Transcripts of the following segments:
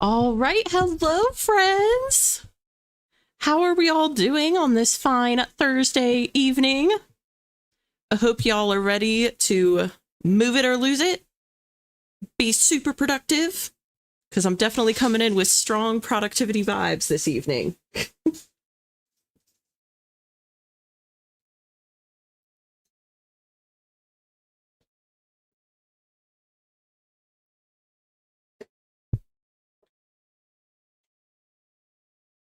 All right. Hello, friends. How are we all doing on this fine Thursday evening? I hope y'all are ready to move it or lose it. Be super productive, because I'm definitely coming in with strong productivity vibes this evening.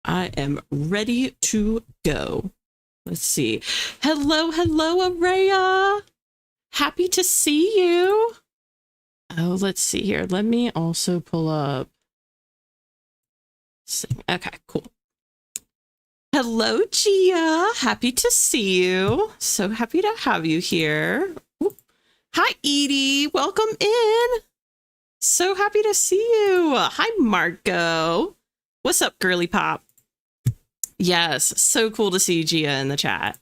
I am ready to go. Let's see. Hello, Araya. Happy to see you. Oh, let's see here. Let me also pull up. Okay, cool. Hello, Gia. Happy to see you. So happy to have you here. Ooh. Hi, Edie. Welcome in. So happy to see you. Hi, Marco. What's up, girly pop? Yes, so cool to see Gia in the chat.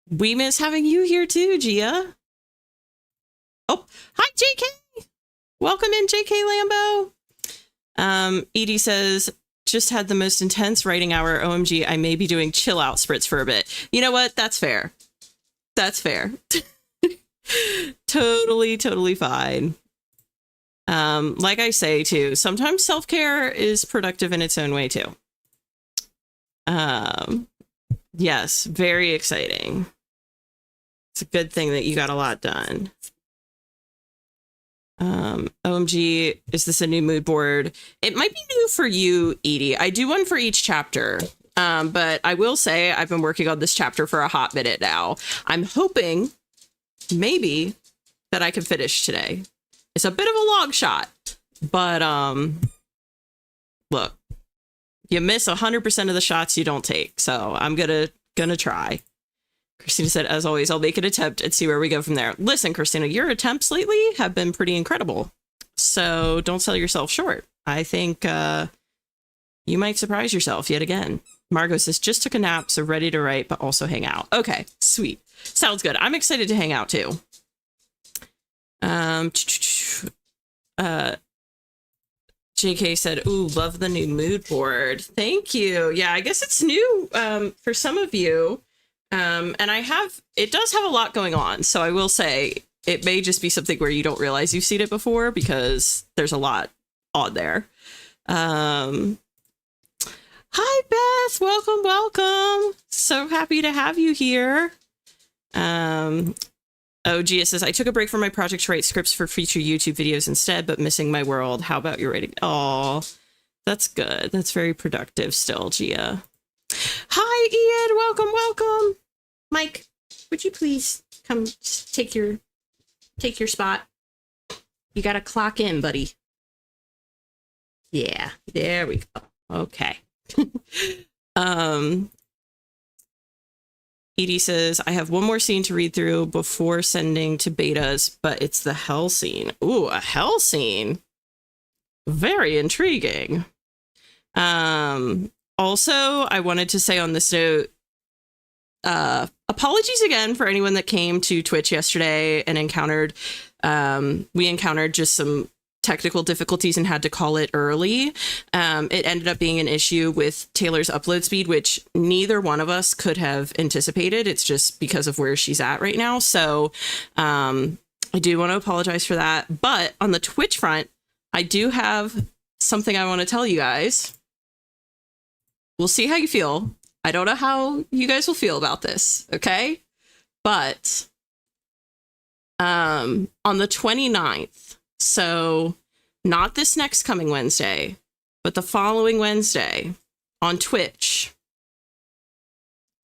We miss having you here too, Gia. Oh, hi, JK. Welcome in, JK Lambo. Edie says, just had the most intense writing hour. OMG, I may be doing chill out spritz for a bit. You know what? That's fair. That's fair. Totally fine. Like I say too, sometimes self-care is productive in its own way too. Yes, very exciting. It's a good thing that you got a lot done. OMG, is this a new mood board? It might be new for you, Edie. I do one for each chapter. But I will say I've been working on this chapter for a hot minute now. I'm hoping maybe that I can finish today. It's a bit of a long shot, but look, you miss 100% of the shots you don't take. So I'm gonna try. Christina said, as always, I'll make an attempt and see where we go from there. Listen, Christina, your attempts lately have been pretty incredible. So don't sell yourself short. I think you might surprise yourself yet again. Margot says, just took a nap, so ready to write, but also hang out. Okay, sweet. Sounds good. I'm excited to hang out too. JK said, ooh, love the new mood board. Thank you. Yeah, I guess it's new for some of you. And it does have a lot going on. So I will say it may just be something where you don't realize you've seen it before because there's a lot on there. Hi, Beth. Welcome. So happy to have you here. Oh, Gia says, I took a break from my project to write scripts for future YouTube videos instead, but missing my world. How about your writing? Oh, that's good. That's very productive still, Gia. Hi, Ian. Welcome. Mike, would you please come take your spot? You got to clock in, buddy. Yeah, there we go. Okay. Edie says, I have one more scene to read through before sending to betas, but it's the hell scene. Ooh, a hell scene. Very intriguing. Also, I wanted to say on this note, apologies again for anyone that came to Twitch yesterday and we encountered just some technical difficulties and had to call it early. It ended up being an issue with Taylor's upload speed, which neither one of us could have anticipated. It's just because of where she's at right now. So I do want to apologize for that. But on the Twitch front, I do have something I want to tell you guys. We'll see how you feel. I don't know how you guys will feel about this, okay? But on the 29th, so not this next coming Wednesday, but the following Wednesday on Twitch,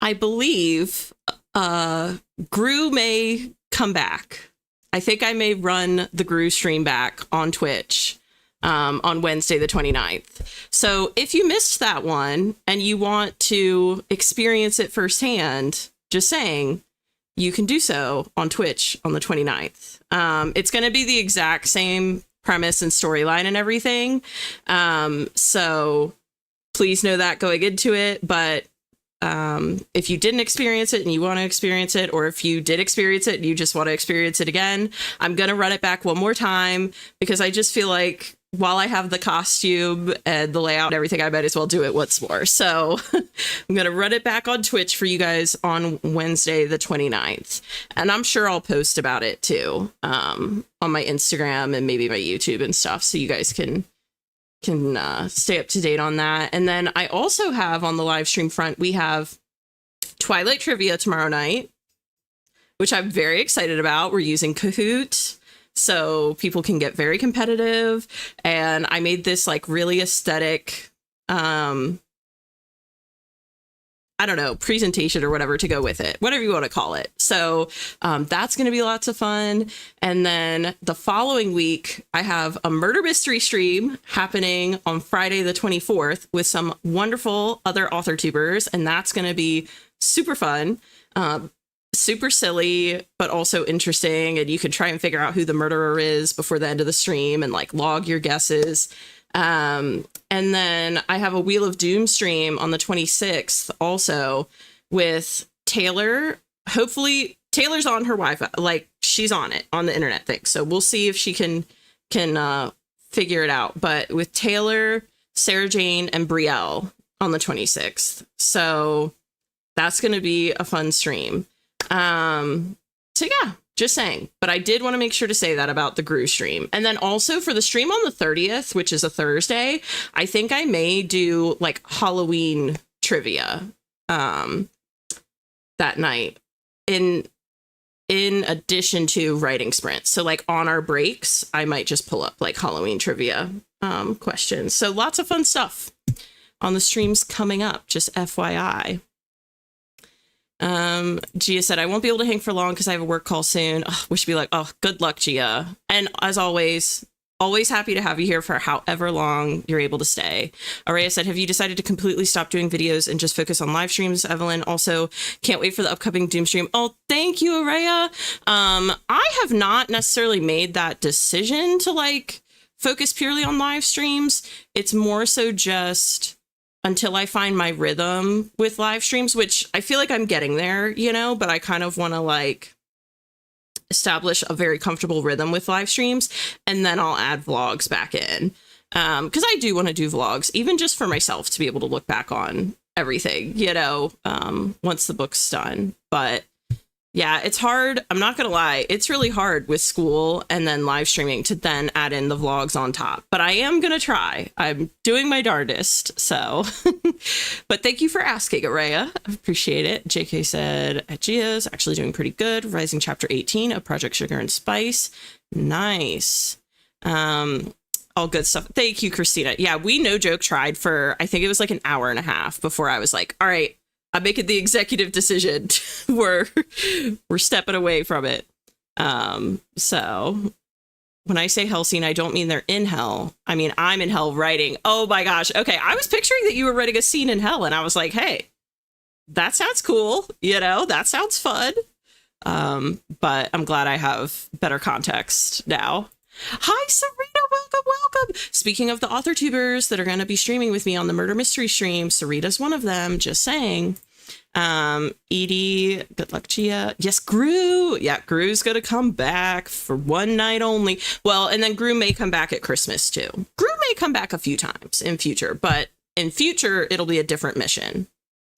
I believe Gru may come back. I think I may run the Gru stream back on Twitch on Wednesday the 29th. So if you missed that one and you want to experience it firsthand, just saying, you can do so on Twitch on the 29th. It's going to be the exact same premise and storyline and everything. So please know that going into it. But if you didn't experience it and you want to experience it, or if you did experience it and you just want to experience it again, I'm going to run it back one more time because I just feel like while I have the costume and the layout and everything, I might as well do it once more. So I'm going to run it back on Twitch for you guys on Wednesday, the 29th. And I'm sure I'll post about it too, on my Instagram and maybe my YouTube and stuff. So you guys can stay up to date on that. And then I also have on the live stream front, we have Twilight Trivia tomorrow night, which I'm very excited about. We're using Kahoot, so people can get very competitive. And I made this like really aesthetic, I don't know, presentation or whatever to go with it, whatever you want to call it. So that's going to be lots of fun. And then the following week, I have a murder mystery stream happening on Friday, the 24th with some wonderful other author tubers. And that's going to be super fun, super silly, but also interesting. And you can try and figure out who the murderer is before the end of the stream and like log your guesses. And then I have a Wheel of Doom stream on the 26th also with Taylor. Hopefully Taylor's on her Wi-Fi, like she's on it on the internet thing. So we'll see if she can figure it out. But with Taylor, Sarah Jane, and Brielle on the 26th. So that's going to be a fun stream. So yeah, just saying. But I did want to make sure to say that about the Gru stream. And then also for the stream on the 30th, which is a Thursday, I think I may do like Halloween trivia that night in addition to writing sprints. So like on our breaks, I might just pull up like Halloween trivia questions. So lots of fun stuff on the streams coming up, just FYI. Gia said, I won't be able to hang for long because I have a work call soon. We should be like, oh, good luck, Gia. And as always happy to have you here for however long you're able to stay. Araya said, have you decided to completely stop doing videos and just focus on live streams? Evelyn also can't wait for the upcoming Doom stream. Oh, thank you, Araya. I have not necessarily made that decision to like focus purely on live streams. It's more so just until I find my rhythm with live streams, which I feel like I'm getting there, you know, but I kind of want to like establish a very comfortable rhythm with live streams, and then I'll add vlogs back in. Because I do want to do vlogs, even just for myself to be able to look back on everything, you know, once the book's done. But yeah, it's hard. I'm not going to lie. It's really hard with school and then live streaming to then add in the vlogs on top. But I am going to try. I'm doing my darndest. So, but thank you for asking, Araya. I appreciate it. JK said, Gia's actually doing pretty good. Rising chapter 18 of Project Sugar and Spice. Nice. All good stuff. Thank you, Christina. Yeah, we no joke tried for, I think it was like an hour and a half before I was like, all right, I'm making the executive decision. we're stepping away from it. So when I say hell scene, I don't mean they're in hell. I mean, I'm in hell writing. Oh my gosh. Okay. I was picturing that you were writing a scene in hell, and I was like, hey, that sounds cool. You know, that sounds fun. But I'm glad I have better context now. Hi, Sarita. Welcome. Speaking of the author tubers that are going to be streaming with me on the murder mystery stream, Sarita's one of them. Just saying. Edie, good luck, Gia. Yes, Gru. Yeah, Gru's going to come back for one night only. Well, and then Gru may come back at Christmas too. Gru may come back a few times in future, but in future, it'll be a different mission.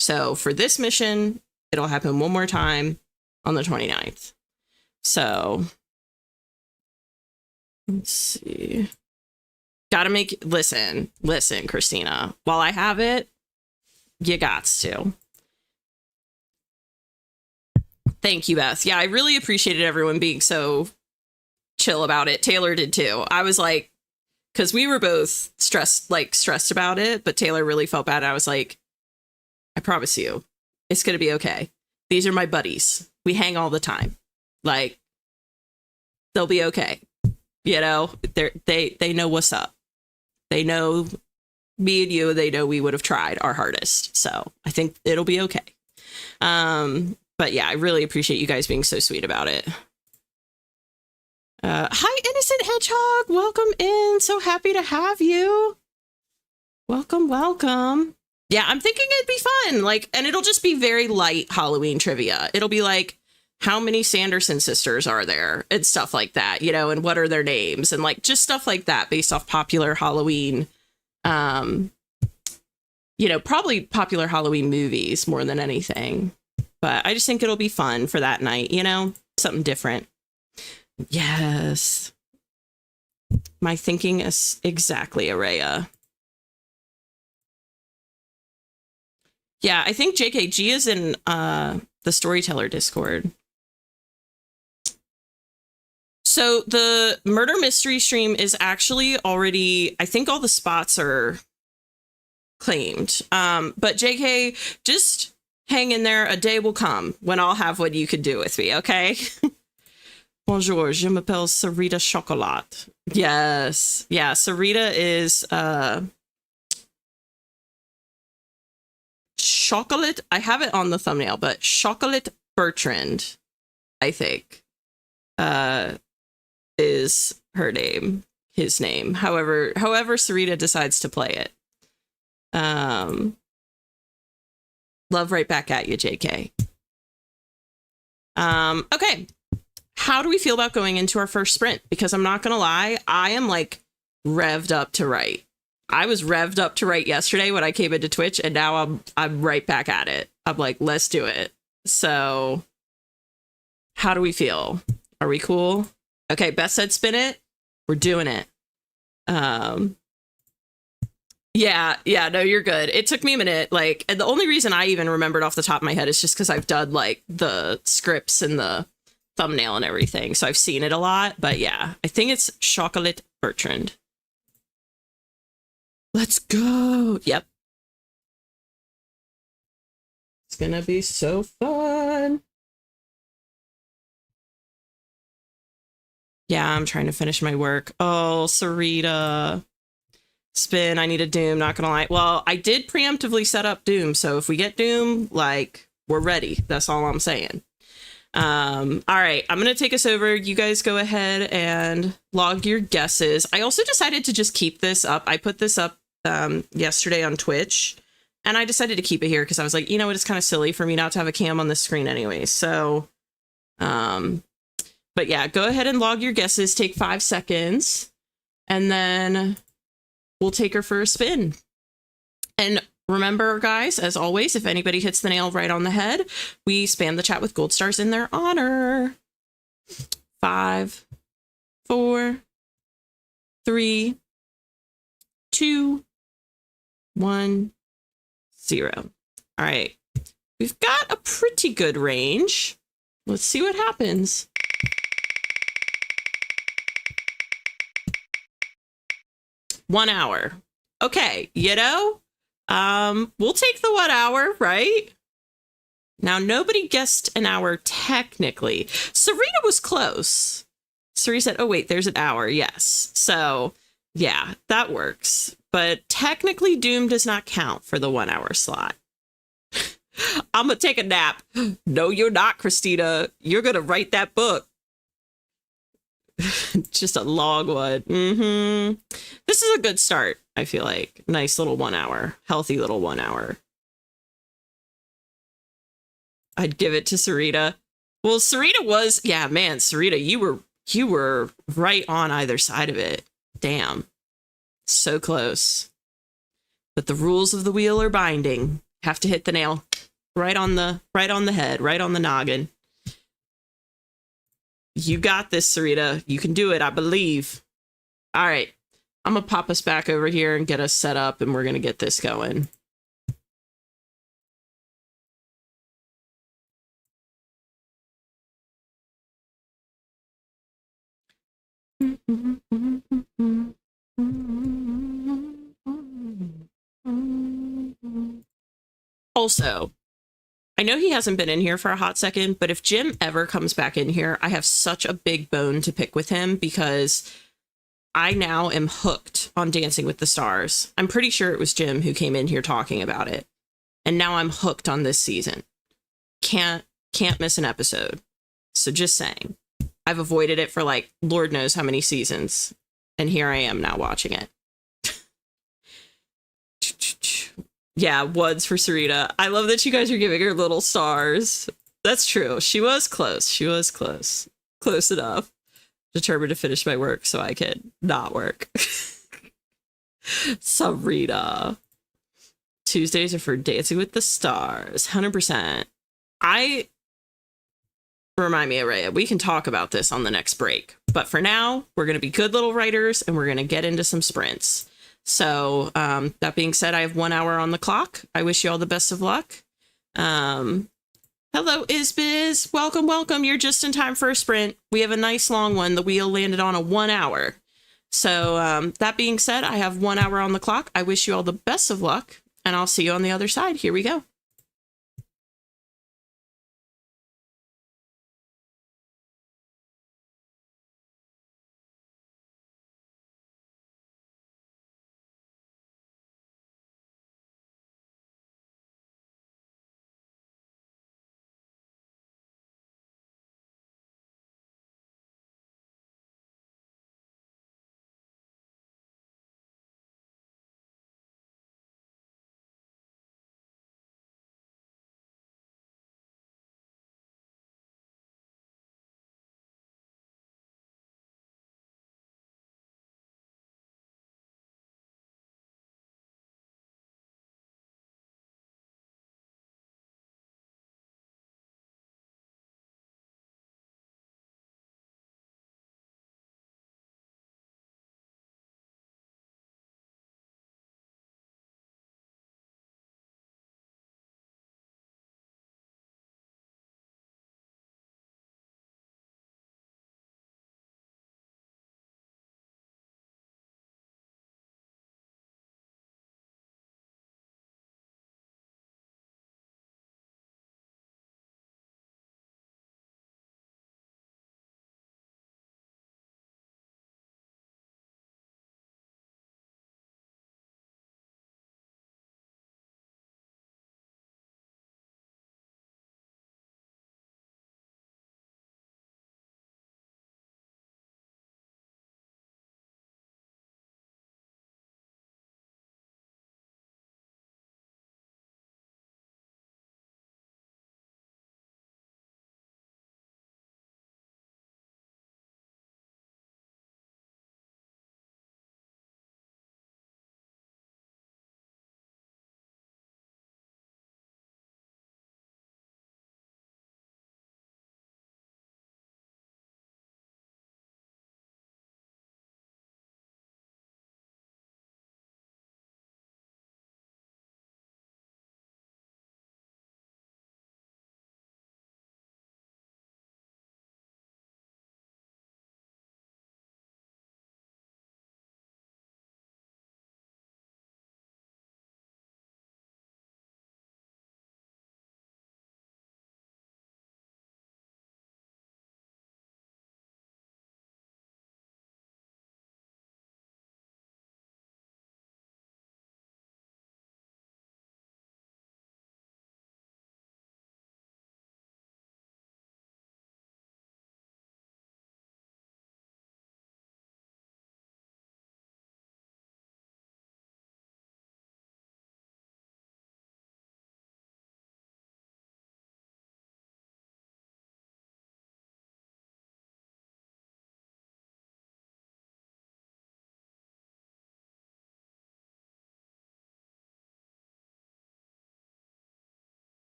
So for this mission, it'll happen one more time on the 29th. So let's see. Gotta make, listen, Christina, while I have it, you gots to. Thank you, Beth. Yeah, I really appreciated everyone being so chill about it. Taylor did too. I was like, because we were both stressed about it, but Taylor really felt bad. I was like, I promise you, it's going to be okay. These are my buddies. We hang all the time. Like, they'll be okay. You know, they know what's up. They know me and you. They know we would have tried our hardest. So I think it'll be okay. But yeah, I really appreciate you guys being so sweet about it. Hi, Innocent Hedgehog. Welcome in. So happy to have you. Welcome. Yeah, I'm thinking it'd be fun. Like, and it'll just be very light Halloween trivia. It'll be like how many Sanderson sisters are there and stuff like that, you know, and what are their names and like just stuff like that based off popular Halloween, you know, probably popular Halloween movies more than anything. But I just think it'll be fun for that night, you know, something different. Yes. My thinking is exactly Araya. Yeah, I think JKG is in the Storyteller Discord. So the murder mystery stream is actually already, I think all the spots are claimed. But JK, just hang in there. A day will come when I'll have what you could do with me, okay? Bonjour, je m'appelle Sarita Chocolat. Yes. Yeah, Sarita is Chocolate. I have it on the thumbnail, but Chocolate Bertrand, I think, is her name, his name. However Sarita decides to play it. Love right back at you, JK. Okay. How do we feel about going into our first sprint? Because I'm not gonna lie, I am like revved up to write. I was revved up to write yesterday when I came into Twitch, and now I'm right back at it. I'm like, let's do it. So how do we feel? Are we cool? Okay, Beth said spin it. We're doing it. Yeah, no, you're good. It took me a minute. Like, and the only reason I even remembered off the top of my head is just because I've done like the scripts and the thumbnail and everything. So I've seen it a lot. But yeah, I think it's Chocolate Bertrand. Let's go. Yep. It's gonna be so fun. Yeah, I'm trying to finish my work. Oh, Sarita. Spin, I need a Doom, not gonna lie. Well, I did preemptively set up Doom, so if we get Doom, like, we're ready. That's all I'm saying. All right, I'm gonna take us over. You guys go ahead and log your guesses. I also decided to just keep this up. I put this up yesterday on Twitch, and I decided to keep it here because I was like, you know what, it's kind of silly for me not to have a cam on the screen anyway. So, but yeah, go ahead and log your guesses. Take 5 seconds, and then we'll take her for a spin. And remember, guys, as always, if anybody hits the nail right on the head, we spam the chat with gold stars in their honor. 5, 4, 3, 2, 1, 0. All right. We've got a pretty good range. Let's see what happens. One hour. Okay, you know, we'll take the 1 hour, right? Now, nobody guessed an hour technically. Serena was close. Serena said, oh, wait, there's an hour. Yes. So, yeah, that works. But technically, Doom does not count for the 1 hour slot. I'm going to take a nap. No, you're not, Christina. You're going to write that book. Just a long one. This is a good start, I feel like. Nice little 1 hour. Healthy little 1 hour. I'd give it to Sarita. Well, Sarita was, yeah, man, Sarita, you were right on either side of it. Damn. So close. But the rules of the wheel are binding. Have to hit the nail right on the head, right on the noggin. You got this, Sarita. You can do it, I believe. All right. I'm going to pop us back over here and get us set up, and we're going to get this going. Also, I know he hasn't been in here for a hot second, but if Jim ever comes back in here, I have such a big bone to pick with him because I now am hooked on Dancing with the Stars. I'm pretty sure it was Jim who came in here talking about it. And now I'm hooked on this season. Can't miss an episode. So just saying. I've avoided it for like Lord knows how many seasons. And here I am now watching it. Yeah, ones for Sarita. I love that you guys are giving her little stars. That's true. She was close. She was close. Close enough. Determined to finish my work so I could not work. Sabrina. Tuesdays are for Dancing with the Stars. 100%. Remind me, Araya, we can talk about this on the next break. But for now, we're going to be good little writers and we're going to get into some sprints. So that being said, I have 1 hour on the clock. I wish you all the best of luck. Hello, Isbiz. Welcome, welcome. You're just in time for a sprint. We have a nice long one. The wheel landed on a 1 hour. So that being said, I have 1 hour on the clock. I wish you all the best of luck, and I'll see you on the other side. Here we go.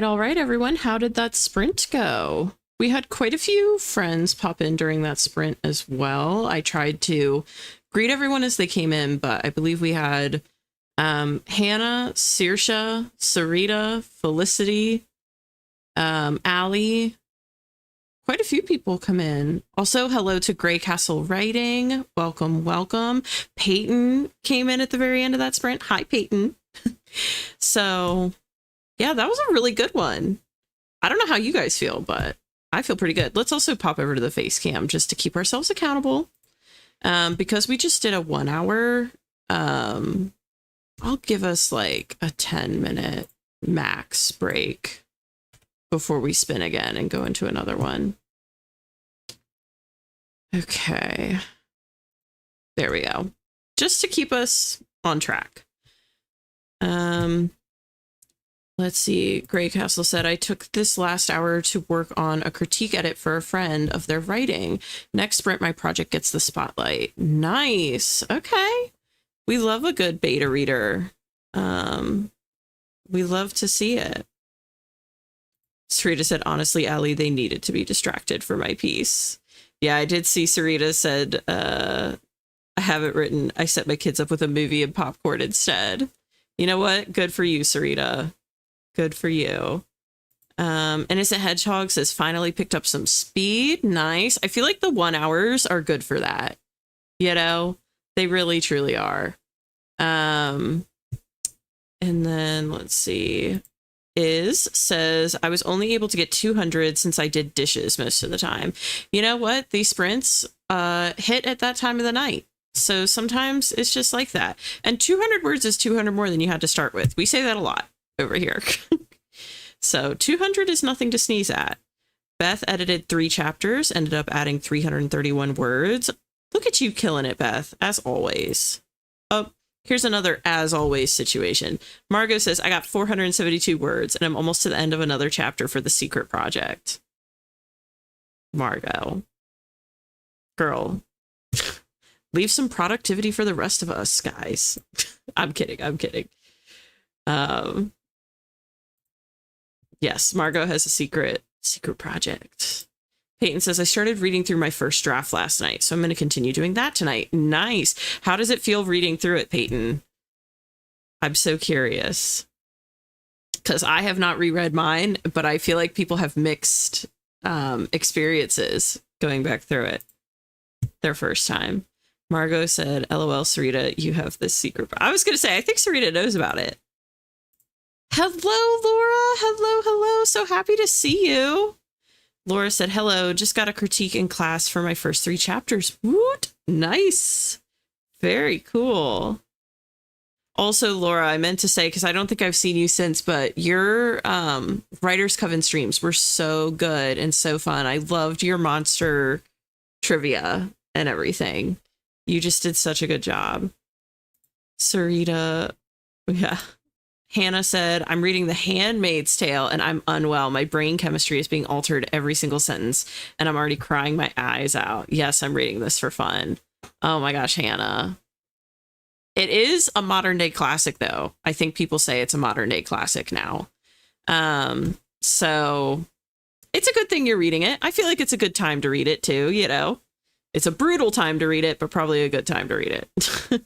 All right, everyone. How did that sprint go? We had quite a few friends pop in during that sprint as well. I tried to greet everyone as they came in, but I believe we had Hannah, Saoirse, Sarita, Felicity, Allie. Quite a few people come in. Also, hello to Grey Castle Writing. Welcome, welcome. Peyton came in at the very end of that sprint. Hi, Peyton. So, yeah, that was a really good one. I don't know how you guys feel, but I feel pretty good. Let's also pop over to the face cam just to keep ourselves accountable. Because we just did a 1 hour, I'll give us like a 10-minute max break before we spin again and go into another one. Okay. There we go. Just to keep us on track. Let's see. Grey Castle said, I took this last hour to work on a critique edit for a friend of their writing. Next sprint, my project gets the spotlight. Nice. Okay. We love a good beta reader. We love to see it. Sarita said, honestly, Allie, they needed to be distracted for my piece. Yeah, I did see Sarita said, I have it written. I set my kids up with a movie and popcorn instead. You know what? Good for you, Sarita. Good for you. Innocent Hedgehog says, finally picked up some speed. Nice. I feel like the 1 hours are good for that. You know, they really, truly are. And then let's see. Says, I was only able to get 200 since I did dishes most of the time. You know what? These sprints hit at that time of the night. So sometimes it's just like that. And 200 words is 200 more than you had to start with. We say that a lot over here. So 200 is nothing to sneeze at. Beth edited 3 chapters, ended up adding 331 words. Look at you killing it, Beth, as always. Oh, here's another as always situation. Margot says, I got 472 words and I'm almost to the end of another chapter for the secret project. Margot. Girl. Leave some productivity for the rest of us, guys. I'm kidding. I'm kidding. Yes, Margot has a secret project. Peyton says, I started reading through my first draft last night, so I'm going to continue doing that tonight. Nice. How does it feel reading through it, Peyton? I'm so curious. Because I have not reread mine, but I feel like people have mixed experiences going back through it their first time. Margot said, LOL, Sarita, you have this secret. I was going to say, I think Sarita knows about it. Hello, Laura. Hello, hello. So happy to see you. Laura said, hello, just got a critique in class for my first 3 chapters. Woot. Nice. Very cool. Also, Laura, I meant to say, because I don't think I've seen you since, but your Writers Coven streams were so good and so fun. I loved your monster trivia and everything. You just did such a good job. Sarita, yeah. Hannah said, I'm reading The Handmaid's Tale and I'm unwell. My brain chemistry is being altered every single sentence and I'm already crying my eyes out. Yes, I'm reading this for fun. Oh my gosh, Hannah. It is a modern day classic, though. I think people say it's a modern day classic now. So it's a good thing you're reading it. I feel like it's a good time to read it too, you know. It's a brutal time to read it, but probably a good time to read it.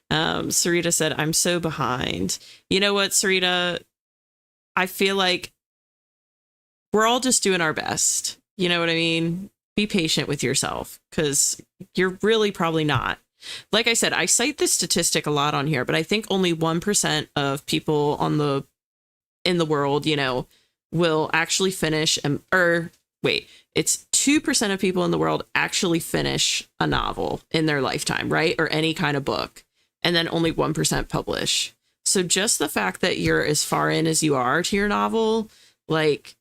Sarita said, I'm so behind. You know what, Sarita? I feel like we're all just doing our best. You know what I mean? Be patient with yourself because you're really probably not. Like I said, I cite this statistic a lot on here, but I think only 1% of people in the world, you know, will actually finish it's 2% of people in the world actually finish a novel in their lifetime, right? Or any kind of book. And then only 1% publish. So just the fact that you're as far in as you are to your novel, like,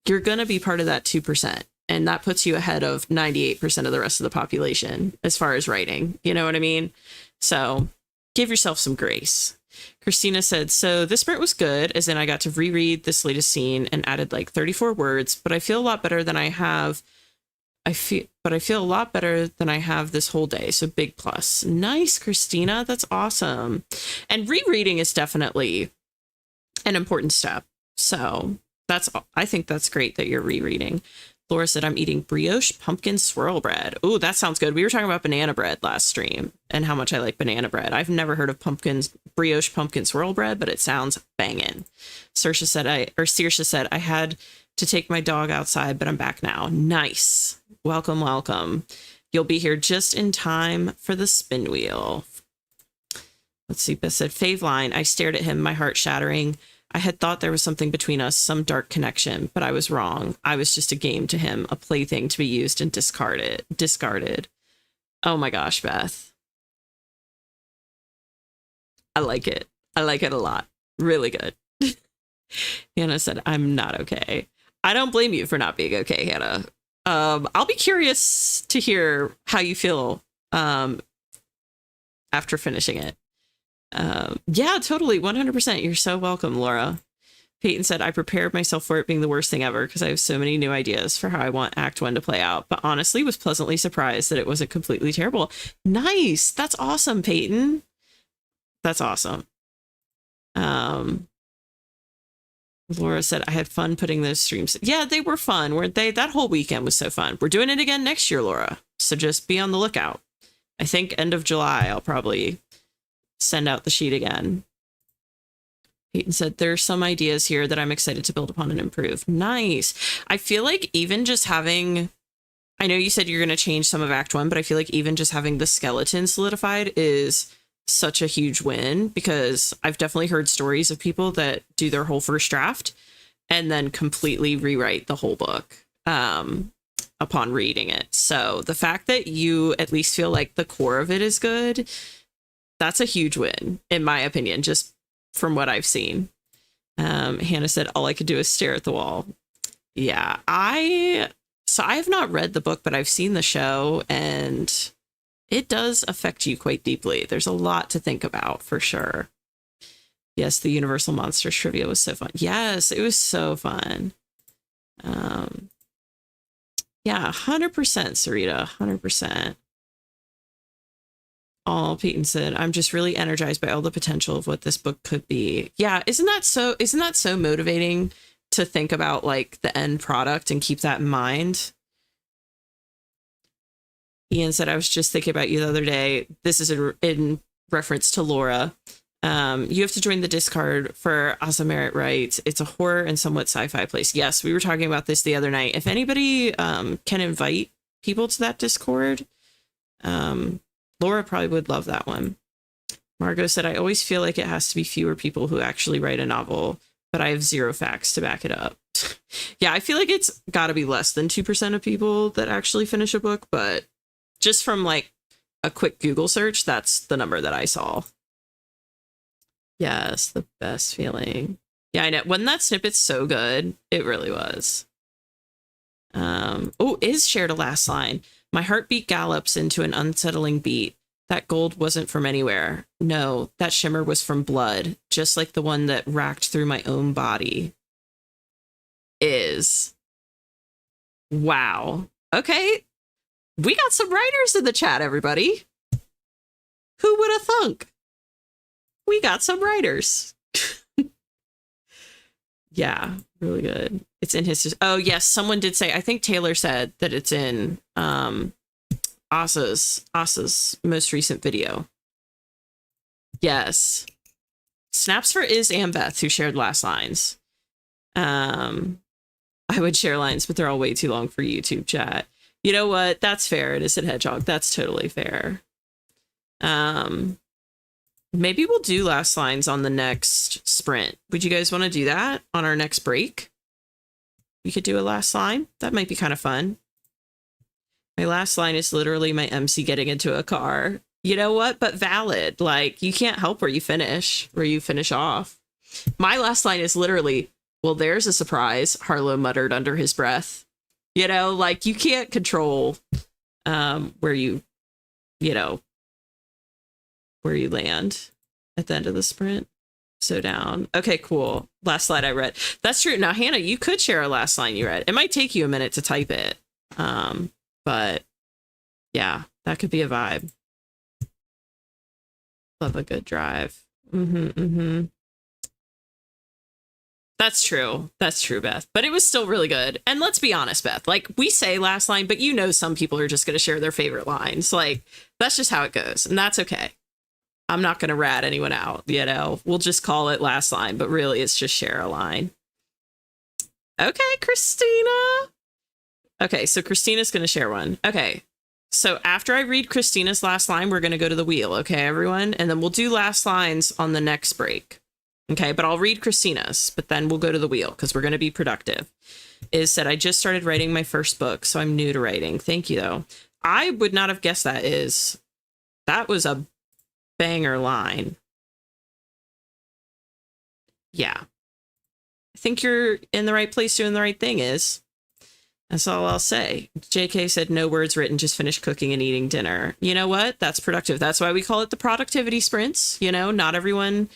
you're going to be part of that 2%. And that puts you ahead of 98% of the rest of the population as far as writing. You know what I mean? So give yourself some grace. Christina said, so this sprint was good, as in I got to reread this latest scene and added like 34 words, but I feel a lot better than I have. I feel a lot better than I have this whole day. So big plus. Nice, Christina. That's awesome. And rereading is definitely an important step. So I think that's great that you're rereading. Laura said, I'm eating brioche pumpkin swirl bread. Oh, that sounds good. We were talking about banana bread last stream and how much I like banana bread. I've never heard of brioche pumpkin swirl bread, but it sounds banging. Saoirse said, I had to take my dog outside, but I'm back now. Nice. Welcome, welcome. You'll be here just in time for the spin wheel. Let's see. Beth said, fave line. I stared at him, my heart shattering. I had thought there was something between us, some dark connection, but I was wrong. I was just a game to him, a plaything to be used and discarded. Oh my gosh, Beth. I like it. I like it a lot. Really good. Hannah said, I'm not okay. I don't blame you for not being okay, Hannah. I'll be curious to hear how you feel after finishing it. Yeah, totally. 100%. You're so welcome, Laura. Peyton said, I prepared myself for it being the worst thing ever because I have so many new ideas for how I want Act 1 to play out, but honestly was pleasantly surprised that it wasn't completely terrible. Nice. That's awesome, Peyton. That's awesome. Laura said, I had fun putting those streams. Yeah, they were fun, weren't they? That whole weekend was so fun. We're doing it again next year, Laura. So just be on the lookout. I think end of July, I'll probably send out the sheet again. Peyton said, there's some ideas here that I'm excited to build upon and improve. Nice. I feel like even just having, I know you said you're going to change some of Act 1, but I feel like even just having the skeleton solidified is such a huge win, because I've definitely heard stories of people that do their whole first draft and then completely rewrite the whole book upon reading it. So the fact that you at least feel like the core of it is good, that's a huge win, in my opinion, just from what I've seen. Hannah said, all I could do is stare at the wall. Yeah, I have not read the book, but I've seen the show, and it does affect you quite deeply. There's a lot to think about, for sure. Yes, the Universal Monsters trivia was so fun. Yes, it was so fun. Yeah, 100%, Sarita, 100%. All Peyton said, I'm just really energized by all the potential of what this book could be. Yeah, isn't that so motivating to think about like the end product and keep that in mind? Ian said, I was just thinking about you the other day. This is in reference to Laura. You have to join the Discord for Awesome Merit Rights. It's a horror and somewhat sci-fi place. Yes, we were talking about this the other night. If anybody can invite people to that Discord, Laura probably would love that one. Margot said, I always feel like it has to be fewer people who actually write a novel, but I have zero facts to back it up. Yeah, I feel like it's got to be less than 2% of people that actually finish a book, but just from like a quick Google search, that's the number that I saw. Yes, the best feeling. Yeah, I know. Wasn't that snippet so good? It really was. Oh, Iz shared a last line. My heartbeat gallops into an unsettling beat. That gold wasn't from anywhere. No, that shimmer was from blood, just like the one that racked through my own body. Is. Wow. Okay. We got some writers in the chat, everybody. Who would have thunk? We got some writers. Yeah, really good. It's in his... Oh, yes, someone did say... I think Taylor said that it's in Asa's most recent video. Yes. Snaps for Iz and Beth, who shared last lines. I would share lines, but they're all way too long for YouTube chat. You know what? That's fair. It is a hedgehog. That's totally fair. Maybe we'll do last lines on the next sprint. Would you guys want to do that on our next break? We could do a last line. That might be kind of fun. My last line is literally my MC getting into a car. You know what? But valid. Like, you can't help where you finish off. My last line is literally, well, there's a surprise, Harlow muttered under his breath. You know, like you can't control where you know, where you land at the end of the sprint. So down. Okay, cool. Last slide I read. That's true. Now, Hannah, you could share a last line you read. It might take you a minute to type it. But yeah, that could be a vibe. Love a good drive. That's true. That's true, Beth. But it was still really good. And let's be honest, Beth, like we say last line, but you know, some people are just going to share their favorite lines. Like that's just how it goes. And that's okay. I'm not going to rat anyone out, you know, we'll just call it last line, but really it's just share a line. Okay, Christina. Okay, so Christina's going to share one. Okay, so after I read Christina's last line, we're going to go to the wheel. Okay, everyone. And then we'll do last lines on the next break. Okay, but I'll read Christina's, but then we'll go to the wheel because we're going to be productive. Is said, I just started writing my first book, so I'm new to writing. Thank you, though. I would not have guessed that is. That was a banger line. Yeah. I think you're in the right place doing the right thing, is. That's all I'll say. JK said, no words written, just finish cooking and eating dinner. You know what? That's productive. That's why we call it the productivity sprints. You know, not everyone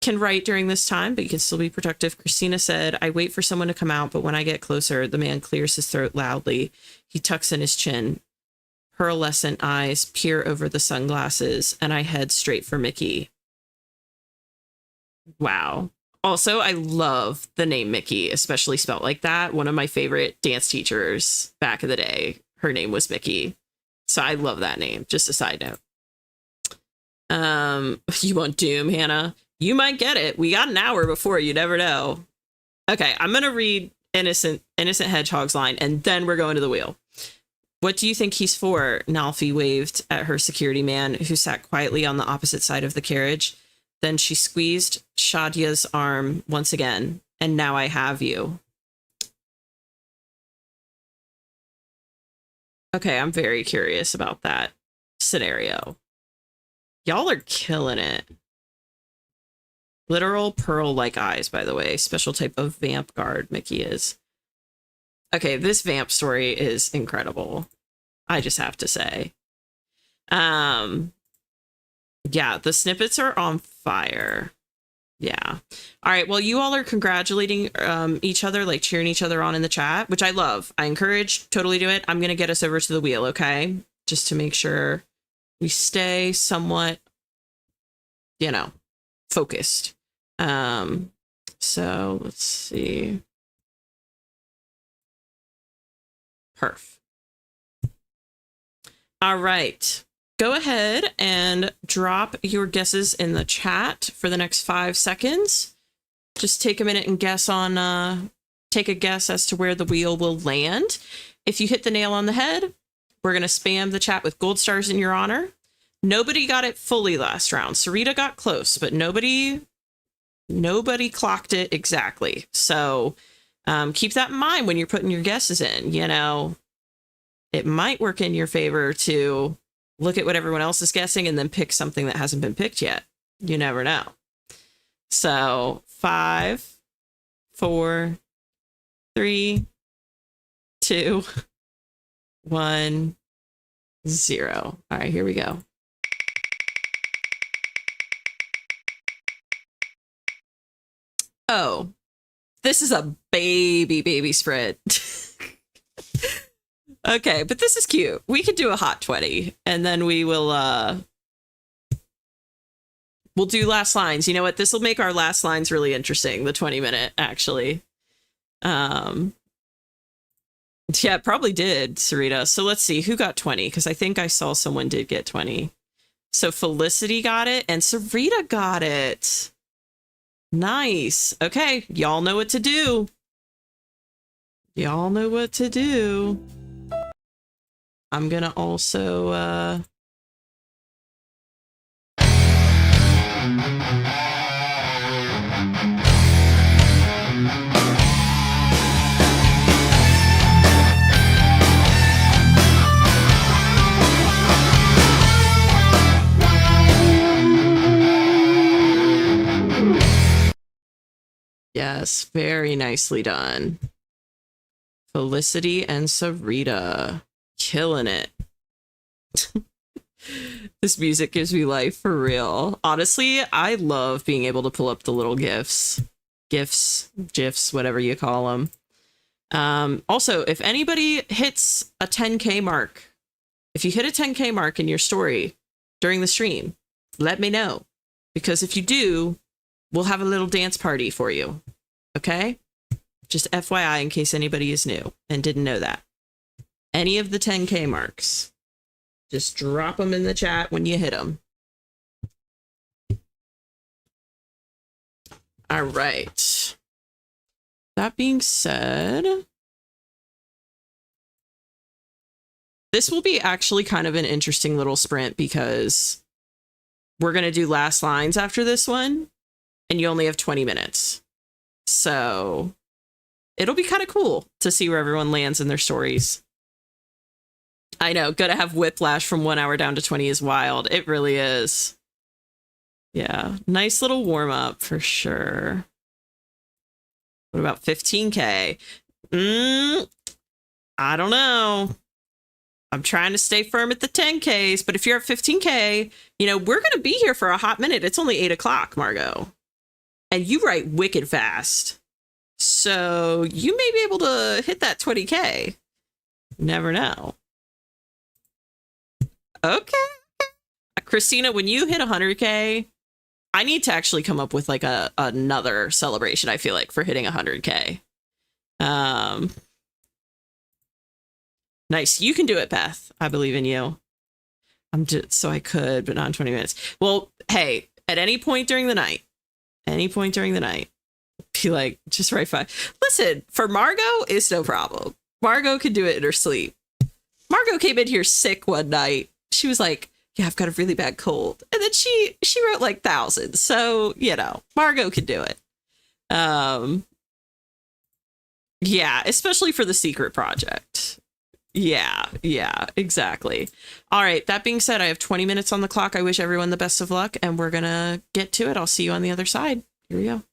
can write during this time, but you can still be productive. Christina said, I wait for someone to come out, but when I get closer, the man clears his throat loudly. He tucks in his chin. Pearlescent eyes peer over the sunglasses, and I head straight for Mickey. Wow. Also, I love the name Mickey, especially spelled like that. One of my favorite dance teachers back in the day, her name was Mickey. So I love that name. Just a side note. You want Doom, Hannah? You might get it. We got an hour before. You never know. Okay, I'm going to read Innocent Hedgehog's line, and then we're going to the wheel. What do you think he's for? Nalfi waved at her security man, who sat quietly on the opposite side of the carriage. Then she squeezed Shadia's arm once again. And now I have you. Okay, I'm very curious about that scenario. Y'all are killing it. Literal pearl-like eyes, by the way. Special type of vamp guard Mickey is. Okay, this vamp story is incredible. I just have to say. Yeah, the snippets are on fire. Yeah. All right. Well, you all are congratulating each other, like cheering each other on in the chat, which I love. I encourage. Totally do it. I'm going to get us over to the wheel. Okay. Just to make sure we stay somewhat, you know, focused. So let's see. Perf. All right. Go ahead and drop your guesses in the chat for the next 5 seconds. Just take a minute and guess on, take a guess as to where the wheel will land. If you hit the nail on the head, we're going to spam the chat with gold stars in your honor. Nobody got it fully last round. Sarita got close, but nobody clocked it exactly. So keep that in mind when you're putting your guesses in. You know, it might work in your favor to look at what everyone else is guessing and then pick something that hasn't been picked yet. You never know. So 5, 4, 3, 2, 1, 0. All right, here we go. Oh, this is a baby spread. Okay, but this is cute. We could do a hot 20 and then we will we'll do last lines. You know what? This will make our last lines really interesting. The 20-minute actually. Yeah, it probably did, Sarita. So let's see who got 20 because I think I saw someone did get 20. So Felicity got it and Sarita got it. Nice. Okay, y'all know what to do. Y'all know what to do. I'm gonna also yes, very nicely done. Felicity and Sarita. Killing it. This music gives me life for real. Honestly, I love being able to pull up the little GIFs, GIFs, whatever you call them. Also, if anybody hits a 10K mark, if you hit a 10K mark in your story during the stream, let me know. Because if you do, we'll have a little dance party for you. Okay? Just FYI in case anybody is new and didn't know that. Any of the 10K marks. Just drop them in the chat when you hit them. All right. That being said, this will be actually kind of an interesting little sprint because we're going to do last lines after this one, and you only have 20 minutes. So it'll be kind of cool to see where everyone lands in their stories. I know, gonna have whiplash from 1 hour down to 20 is wild. It really is. Yeah, nice little warm up for sure. What about 15K? I don't know. I'm trying to stay firm at the 10Ks, but if you're at 15K, you know, we're gonna be here for a hot minute. It's only 8 o'clock, Margot. And you write wicked fast. So you may be able to hit that 20K. Never know. Okay. Christina, when you hit 100K, I need to actually come up with like another celebration, I feel like, for hitting 100K. Nice. You can do it, Beth. I believe in you. So I could, but not in 20 minutes. Well, hey, at any point during the night, be like, just write 5. Listen, for Margot, it's no problem. Margot could do it in her sleep. Margot came in here sick one night. She was like, yeah, I've got a really bad cold. And then she wrote like thousands. So, you know, Margot could do it. Yeah, especially for the secret project. Yeah, exactly. All right. That being said, I have 20 minutes on the clock. I wish everyone the best of luck, and we're going to get to it. I'll see you on the other side. Here we go.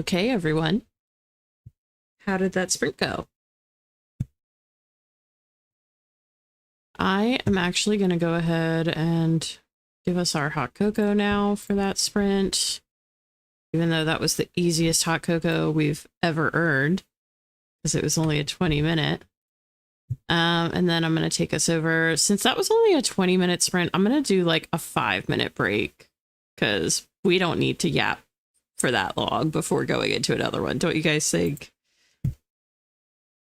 Okay, everyone. How did that sprint go? I am actually going to go ahead and give us our hot cocoa now for that sprint, even though that was the easiest hot cocoa we've ever earned, because it was only a 20-minute. And then I'm going to take us over, since that was only a 20-minute sprint, I'm going to do like a 5-minute break, because we don't need to yap for that long before going into another one. Don't you guys think?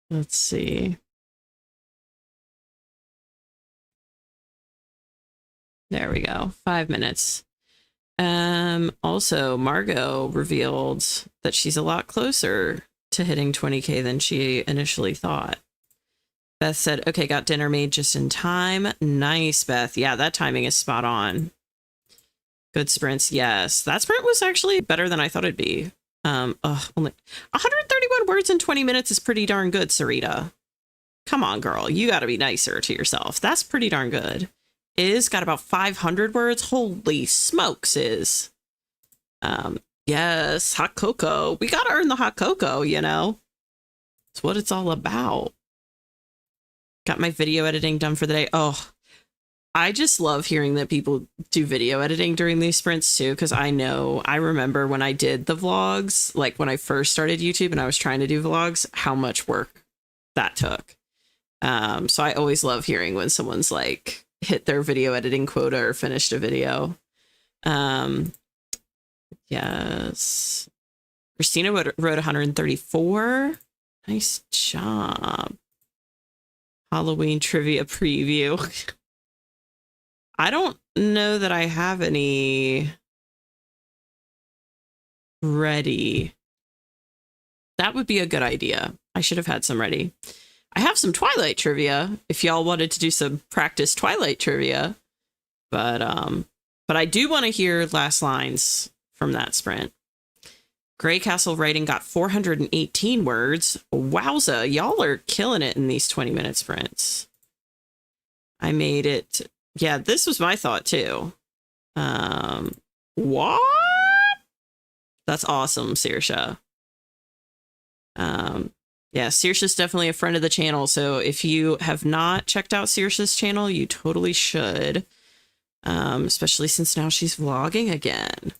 Let's see. There we go. 5 minutes. Also, Margot revealed that she's a lot closer to hitting 20K than she initially thought. Beth said, okay, got dinner made just in time. Nice, Beth. Yeah, that timing is spot on. Good sprints. Yes, that sprint was actually better than I thought it'd be. Only 131 words in 20 minutes is pretty darn good, Sarita. Come on, girl. You got to be nicer to yourself. That's pretty darn good. Is got about 500 words. Holy smokes, is. Yes, hot cocoa. We got to earn the hot cocoa, you know. It's what it's all about. Got my video editing done for the day. Oh, I just love hearing that people do video editing during these sprints too, because I remember when I did the vlogs, like when I first started YouTube and I was trying to do vlogs, how much work that took. So I always love hearing when someone's like hit their video editing quota or finished a video. Yes. Christina wrote 134. Nice job. Halloween trivia preview. I don't know that I have any ready. That would be a good idea. I should have had some ready. I have some Twilight trivia if y'all wanted to do some practice Twilight trivia. But I do want to hear last lines from that sprint. Grey Castle writing got 418 words. Wowza, y'all are killing it in these 20-minute sprints. I made it. Yeah, this was my thought too. What? That's awesome, Saoirse. Yeah, Saoirse's definitely a friend of the channel. So if you have not checked out Saoirse's channel, you totally should. Especially since now she's vlogging again.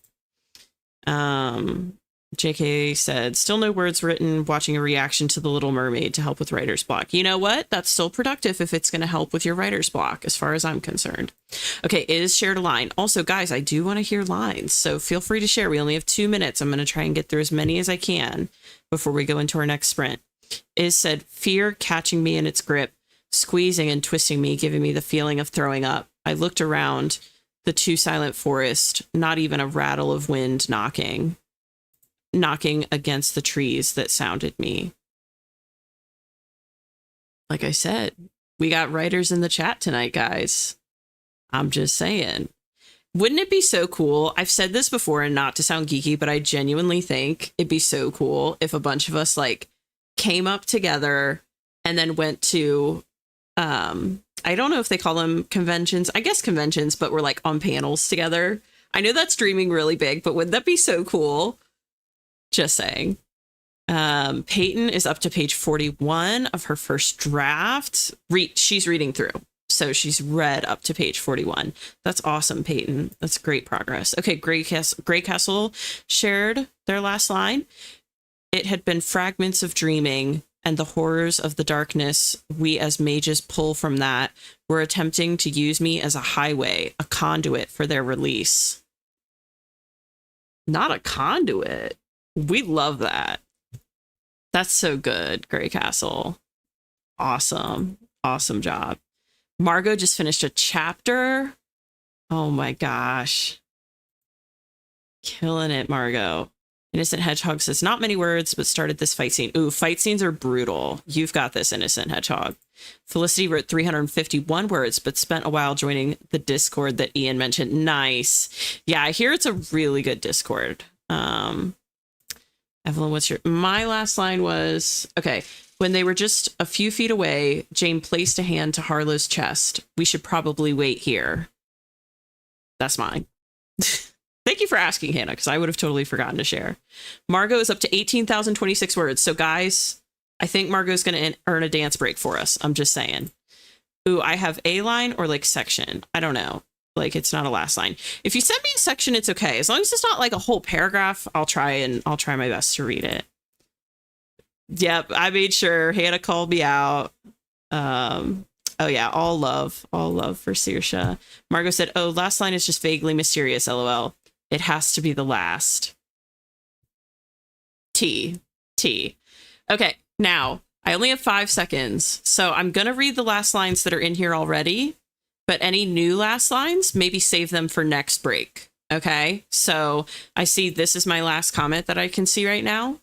JK said, still no words written, watching a reaction to The Little Mermaid to help with writer's block. You know what? That's still productive if it's going to help with your writer's block, as far as I'm concerned. Okay, it is shared a line. Also, guys, I do want to hear lines, so feel free to share. We only have 2 minutes. I'm going to try and get through as many as I can before we go into our next sprint. It is said, fear catching me in its grip, squeezing and twisting me, giving me the feeling of throwing up. I looked around the too silent forest, not even a rattle of wind knocking against the trees that sounded me. Like I said, we got writers in the chat tonight, guys. I'm just saying. Wouldn't it be so cool? I've said this before, and not to sound geeky, but I genuinely think it'd be so cool if a bunch of us like came up together and then went to, I don't know if they call them conventions. I guess conventions, but we're like on panels together. I know that's dreaming really big, but wouldn't that be so cool? Just saying. Peyton is up to page 41 of her first draft. She's reading through. So she's read up to page 41. That's awesome, Peyton. That's great progress. Okay, Grey Castle shared their last line. It had been fragments of dreaming, and the horrors of the darkness we as mages pull from that were attempting to use me as a highway, a conduit for their release. Not a conduit. We love that. That's so good, Grey Castle. Awesome. Awesome job. Margot just finished a chapter. Oh my gosh. Killing it, Margot. Innocent Hedgehog says, not many words, but started this fight scene. Ooh, fight scenes are brutal. You've got this, Innocent Hedgehog. Felicity wrote 351 words, but spent a while joining the Discord that Ian mentioned. Nice. Yeah, I hear it's a really good Discord. Evelyn, my last line was, okay, when they were just a few feet away, Jane placed a hand to Harlow's chest. We should probably wait here. That's mine. Thank you for asking, Hannah, because I would have totally forgotten to share. Margot is up to 18,026 words. So, guys, I think Margot's going to earn a dance break for us. I'm just saying. Ooh, I have a line or like section. I don't know. Like, it's not a last line. If you send me a section, it's okay. As long as it's not like a whole paragraph, I'll try my best to read it. Yep, I made sure. Hannah called me out. Oh yeah, all love for Saoirse. Margot said, "Oh, last line is just vaguely mysterious. LOL. It has to be the last." T. Okay, now I only have 5 seconds, so I'm gonna read the last lines that are in here already. But any new last lines, maybe save them for next break. Okay, so I see this is my last comment that I can see right now.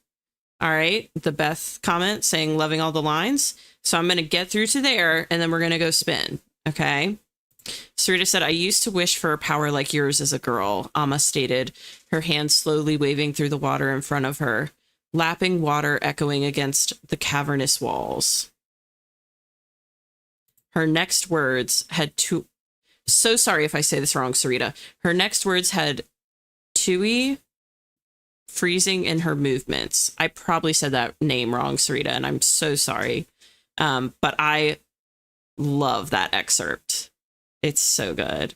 All right, the Beth comment saying loving all the lines. So I'm going to get through to there and then we're going to go spin. Okay. Sarita said, I used to wish for a power like yours as a girl. Amma stated, her hand slowly waving through the water in front of her, lapping water echoing against the cavernous walls. Her next words had two. So sorry if I say this wrong, Sarita. Her next words had Tui freezing in her movements. I probably said that name wrong, Sarita, and I'm so sorry. But I love that excerpt. It's so good.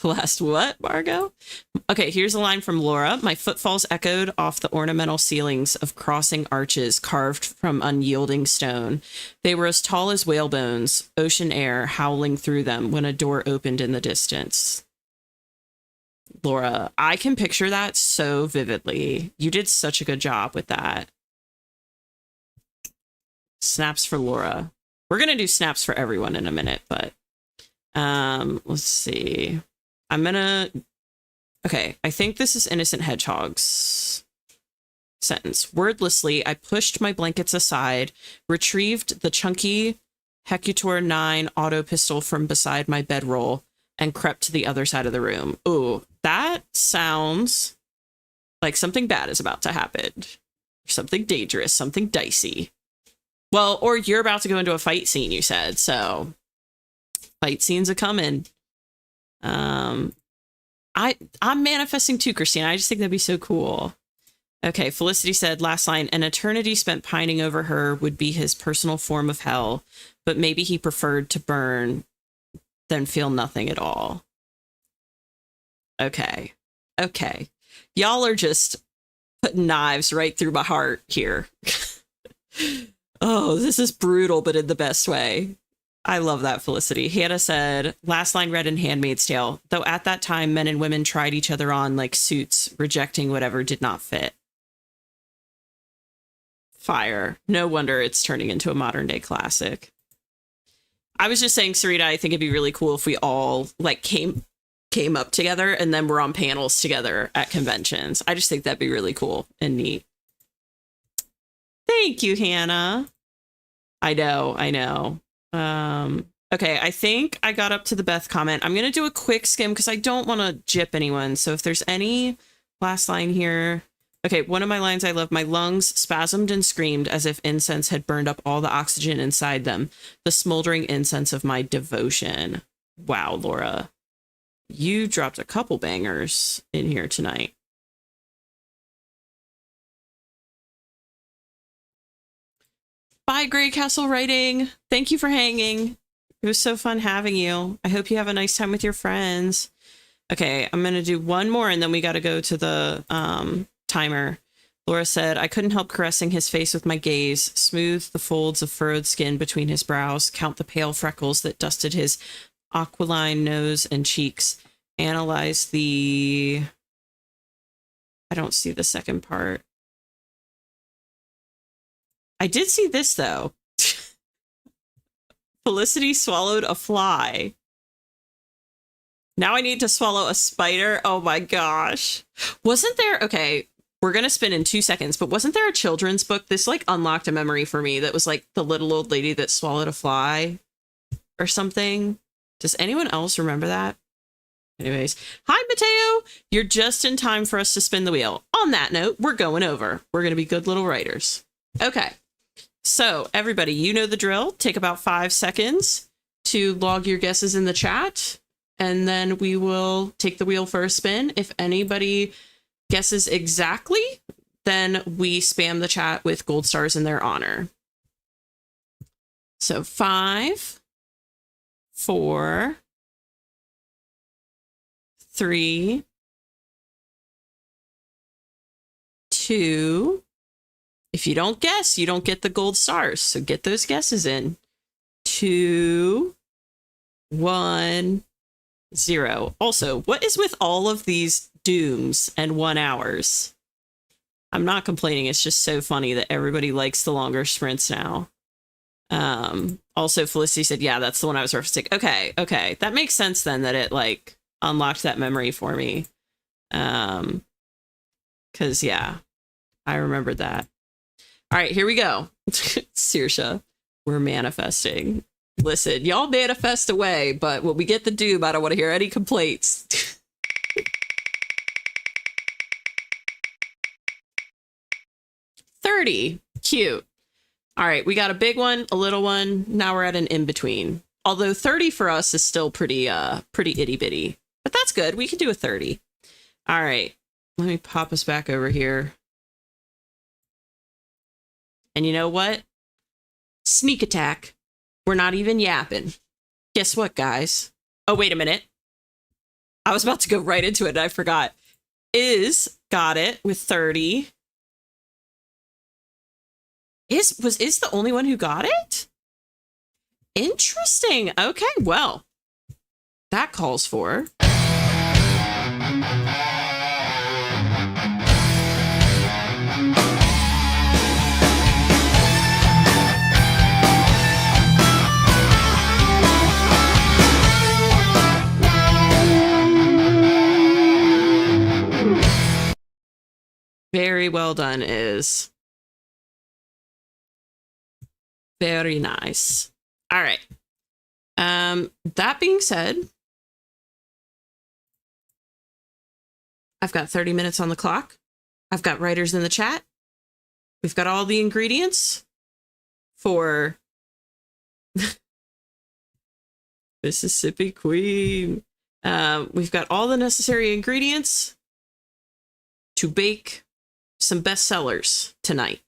Last what, Margot? Okay, here's a line from Laura. My footfalls echoed off the ornamental ceilings of crossing arches carved from unyielding stone. They were as tall as whalebones, ocean air howling through them when a door opened in the distance. Laura, I can picture that so vividly. You did such a good job with that. Snaps for Laura. We're going to do snaps for everyone in a minute, but let's see. Okay, I think this is Innocent Hedgehog's sentence. Wordlessly, I pushed my blankets aside, retrieved the chunky Hecutor 9 auto pistol from beside my bedroll, and crept to the other side of the room. Ooh, that sounds like something bad is about to happen. Something dangerous, something dicey. Well, or you're about to go into a fight scene, you said. So, fight scenes are coming. I'm manifesting too, Christina. I just think that'd be so cool. Okay, Felicity said, last line, an eternity spent pining over her would be his personal form of hell, but maybe he preferred to burn than feel nothing at all. Okay. Y'all are just putting knives right through my heart here. Oh, this is brutal, but in the best way. I love that, Felicity. Hannah said, last line read in Handmaid's Tale, though at that time, men and women tried each other on like suits, rejecting whatever did not fit. Fire. No wonder it's turning into a modern day classic. I was just saying, Sarita, I think it'd be really cool if we all like came up together and then we're on panels together at conventions. I just think that'd be really cool and neat. Thank you, Hannah. I know. Okay, I think I got up to the Beth comment. I'm going to do a quick skim because I don't want to jip anyone. So if there's any last line here. Okay, one of my lines I love. My lungs spasmed and screamed as if incense had burned up all the oxygen inside them. The smoldering incense of my devotion. Wow, Laura. You dropped a couple bangers in here tonight. Bye, Grey Castle Writing. Thank you for hanging. It was so fun having you. I hope you have a nice time with your friends. Okay, I'm going to do one more and then we got to go to the timer. Laura said, I couldn't help caressing his face with my gaze, smooth the folds of furrowed skin between his brows, count the pale freckles that dusted his aquiline nose and cheeks, analyze the... I don't see the second part. I did see this, though. Felicity swallowed a fly. Now I need to swallow a spider. Oh my gosh. Wasn't there... Okay, We're going to spin in 2 seconds, but wasn't there a children's book? This like unlocked a memory for me that was like the little old lady that swallowed a fly or something. Does anyone else remember that? Anyways, hi, Mateo. You're just in time for us to spin the wheel. On that note, we're going over. We're going to be good little writers. Okay. So everybody, you know the drill. Take about 5 seconds to log your guesses in the chat, and then we will take the wheel for a spin. If anybody guesses exactly, then we spam the chat with gold stars in their honor. So 5, 4, 3, 2. If you don't guess, you don't get the gold stars. So get those guesses in. 2, 1, 0. Also, what is with all of these dooms and 1 hours? I'm not complaining. It's just so funny that everybody likes the longer sprints now. Also, Felicity said, yeah, that's the one I was referencing. Okay. That makes sense then that it like unlocked that memory for me. Because yeah, I remembered that. All right, here we go. Saoirse, we're manifesting. Listen, y'all manifest away, but when we get the doom, I don't want to hear any complaints. 30. Cute. All right, we got a big one, a little one. Now we're at an in-between. Although 30 for us is still pretty itty-bitty. But that's good. We can do a 30. All right. Let me pop us back over here. And you know what? Sneak attack. We're not even yapping. Guess what, guys? Oh, wait a minute. I was about to go right into it and I forgot. Is got it with 30. Is the only one who got it? Interesting. Okay, well, that calls for... Very well done, Is. Very nice. All right. That being said, I've got 30 minutes on the clock. I've got writers in the chat. We've got all the ingredients for Mississippi Queen. We've got all the necessary ingredients to bake some bestsellers tonight.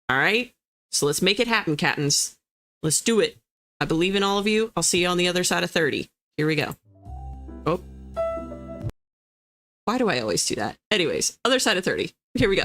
All right. So let's make it happen, Cattens. Let's do it. I believe in all of you. I'll see you on the other side of 30. Here we go. Oh. Why do I always do that? Anyways, other side of 30. Here we go.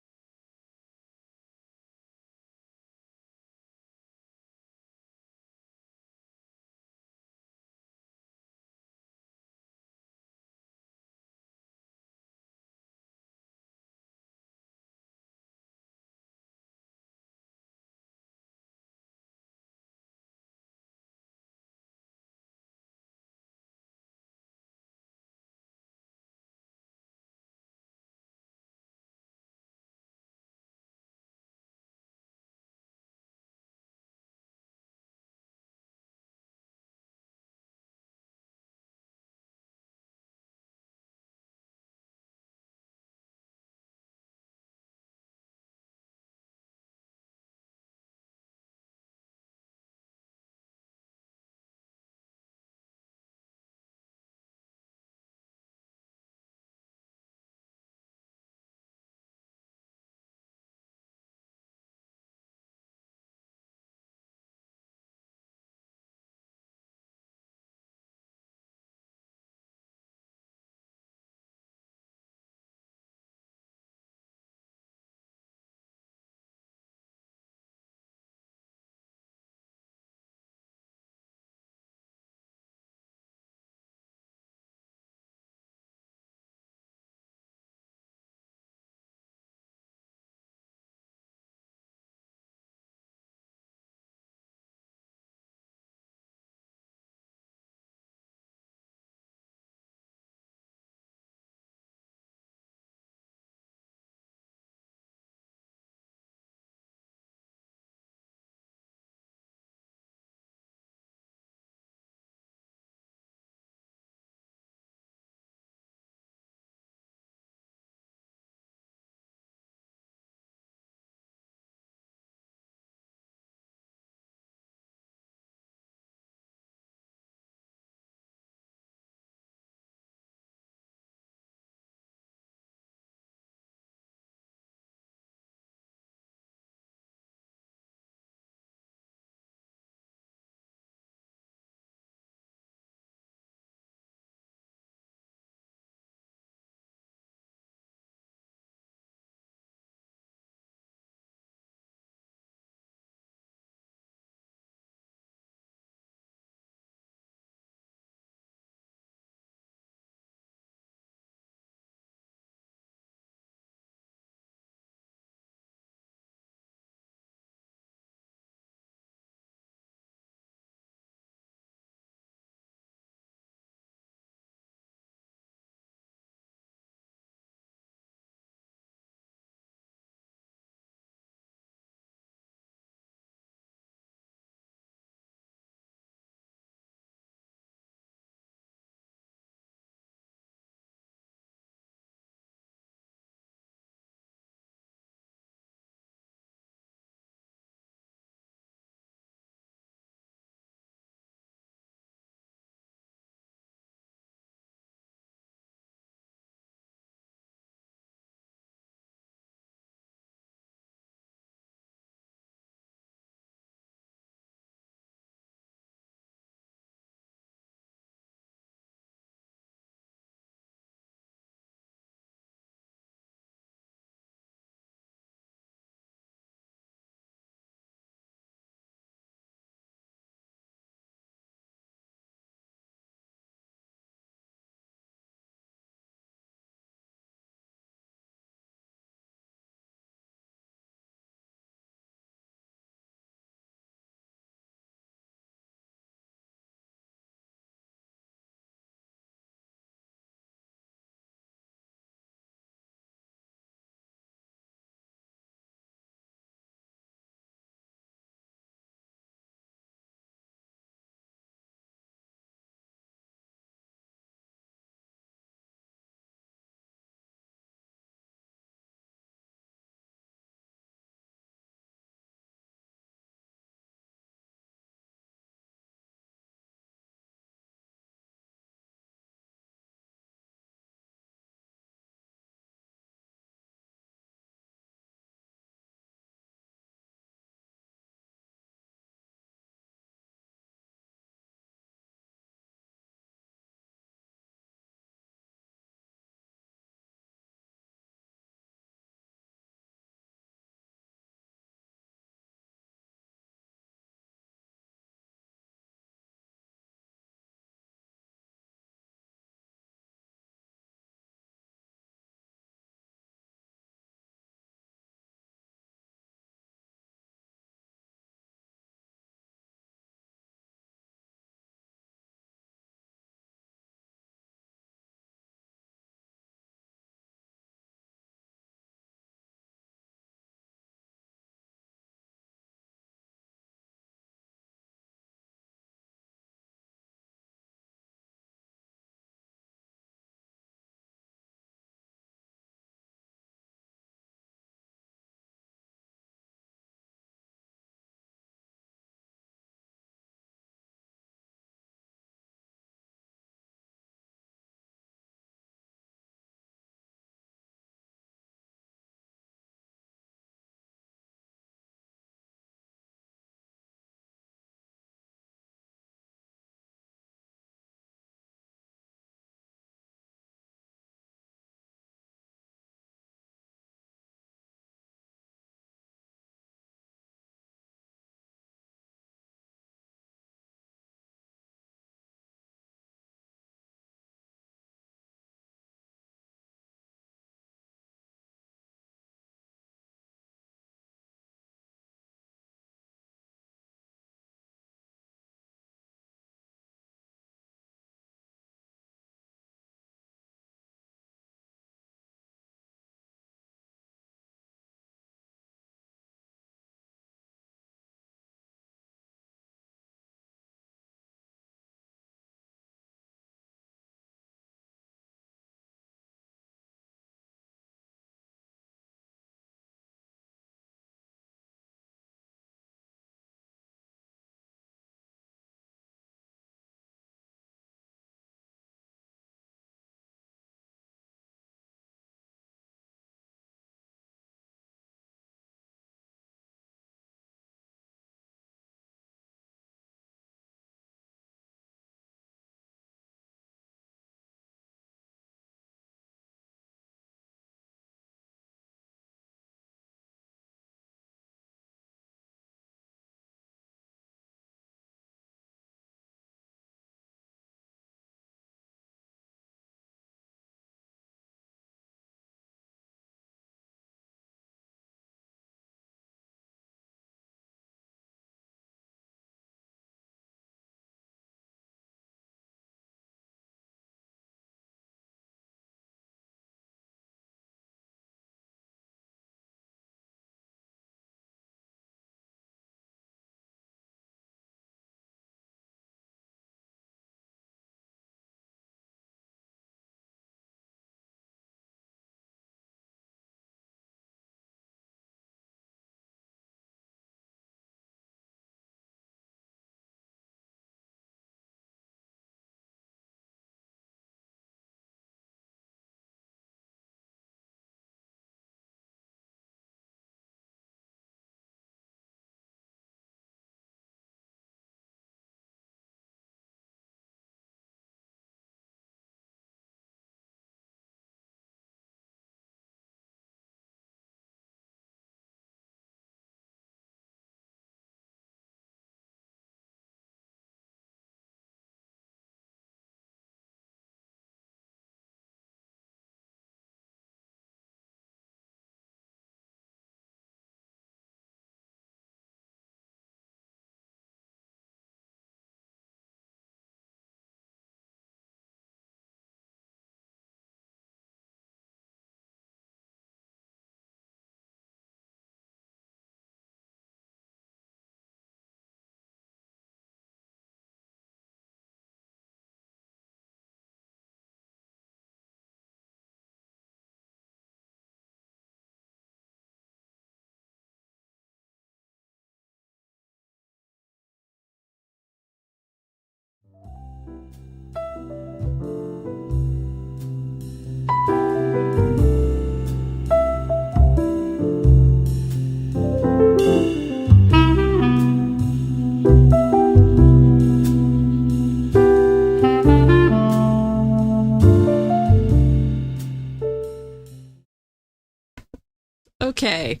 Okay.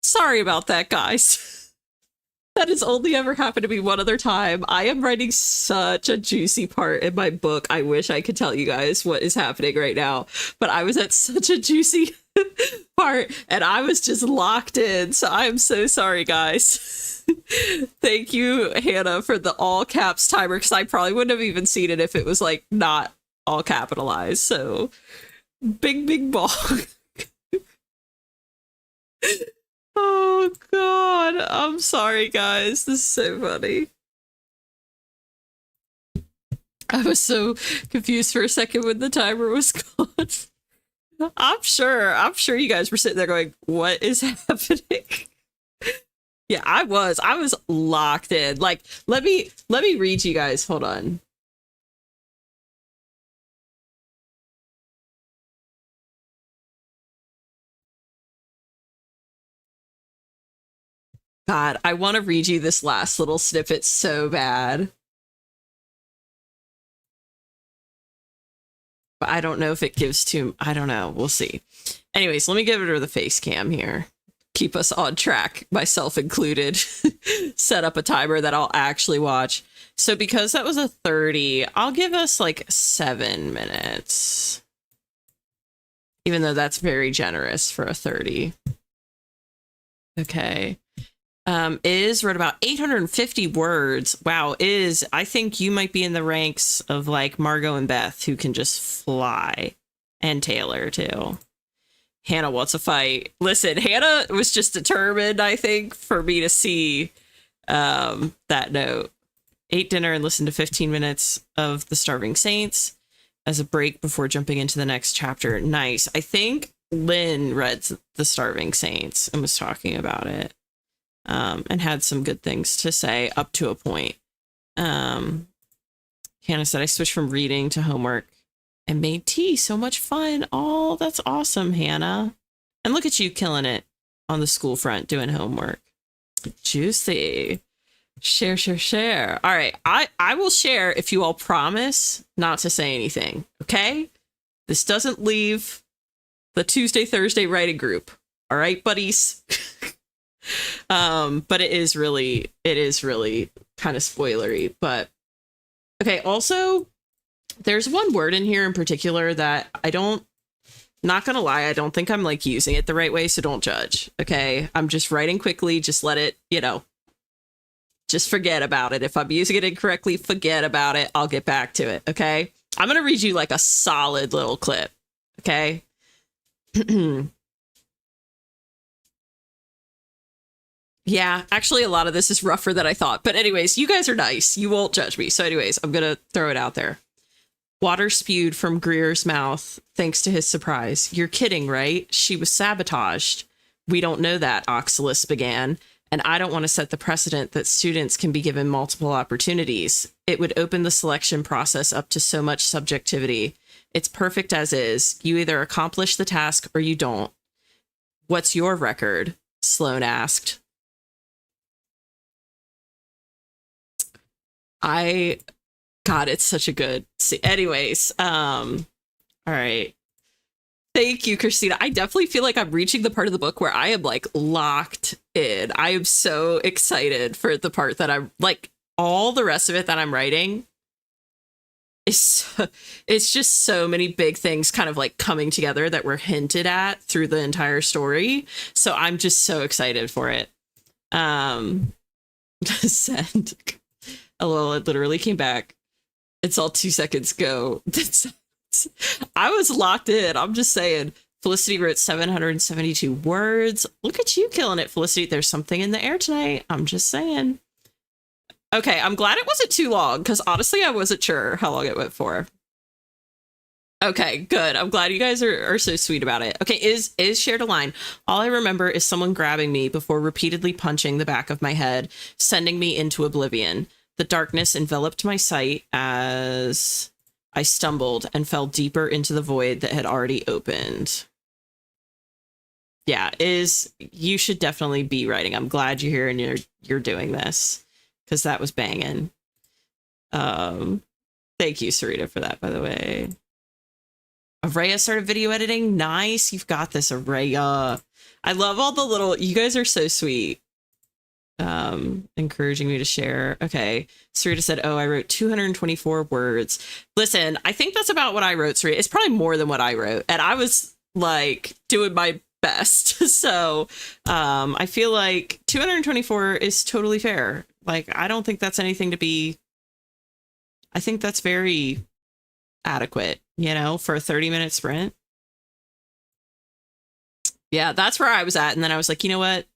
Sorry about that, guys. That has only ever happened to me one other time. I am writing such a juicy part in my book. I wish I could tell you guys what is happening right now, but I was at such a juicy part and I was just locked in. So I'm so sorry, guys. Thank you, Hannah, for the all caps timer, because I probably wouldn't have even seen it if it was like not all capitalized. So big bong. Oh god, I'm sorry, guys. This is so funny. I was so confused for a second when the timer was gone. I'm sure you guys were sitting there going, what is happening? Yeah, I was locked in. Like, let me read you guys. Hold on. God, I want to read you this last little snippet so bad. But I don't know if it gives too... I don't know. We'll see. Anyways, let me give it to the face cam here. Keep us on track, myself included. Set up a timer that I'll actually watch. So because that was a 30, I'll give us like 7 minutes. Even though that's very generous for a 30. Okay. Is wrote about 850 words. Wow, I think you might be in the ranks of like Margot and Beth, who can just fly. And Taylor too. Hannah wants a fight. Listen, Hannah was just determined, I think, for me to see that note. Ate dinner and listened to 15 minutes of The Starving Saints as a break before jumping into the next chapter. Nice. I think Lynn read The Starving Saints and was talking about it. And had some good things to say up to a point. Hannah said, I switched from reading to homework and made tea. So much fun. Oh, that's awesome, Hannah. And look at you killing it on the school front doing homework. Juicy. Share. All right. I will share if you all promise not to say anything. Okay? This doesn't leave the Tuesday, Thursday writing group. All right, buddies? But it is really kind of spoilery. But okay, also there's one word in here in particular that not gonna lie, I don't think I'm like using it the right way, so don't judge. Okay, I'm just writing quickly, just let it, just forget about it. If I'm using it incorrectly, forget about it. I'll get back to it. Okay, I'm gonna read you like a solid little clip. Okay. Yeah, actually, a lot of this is rougher than I thought. But anyways, you guys are nice. You won't judge me. So anyways, I'm going to throw it out there. Water spewed from Greer's mouth, thanks to his surprise. You're kidding, right? She was sabotaged. We don't know that, Oxalis began. And I don't want to set the precedent that students can be given multiple opportunities. It would open the selection process up to so much subjectivity. It's perfect as is. You either accomplish the task or you don't. What's your record? Sloane asked. God, it's such a good... Anyways, all right. Thank you, Christina. I definitely feel like I'm reaching the part of the book where I am like locked in. I am so excited for the part that I'm like, all the rest of it that I'm writing. It's just so many big things kind of like coming together that were hinted at through the entire story. So I'm just so excited for it. Send. LOL, it literally came back. It's all 2 seconds ago. I was locked in. I'm just saying. Felicity wrote 772 words. Look at you killing it, Felicity. There's something in the air tonight. I'm just saying. Okay, I'm glad it wasn't too long, because honestly, I wasn't sure how long it went for. Okay, good. I'm glad you guys are so sweet about it. Okay, is shared a line. All I remember is someone grabbing me before repeatedly punching the back of my head, sending me into oblivion. The darkness enveloped my sight as I stumbled and fell deeper into the void that had already opened. Yeah, you should definitely be writing. I'm glad you're here and you're doing this, because that was banging. Thank you, Sarita, for that, by the way. Araya started video editing. Nice. You've got this, Araya. I love all the little, you guys are so sweet. Encouraging me to share. Okay. Sarita said, oh, I wrote 224 words. Listen, I think that's about what I wrote, Sarita. It's probably more than what I wrote. And I was like doing my best. So I feel like 224 is totally fair. Like, I don't think that's anything to be, I think that's very adequate, you know, for a 30-minute sprint. Yeah, that's where I was at. And then I was like, you know what?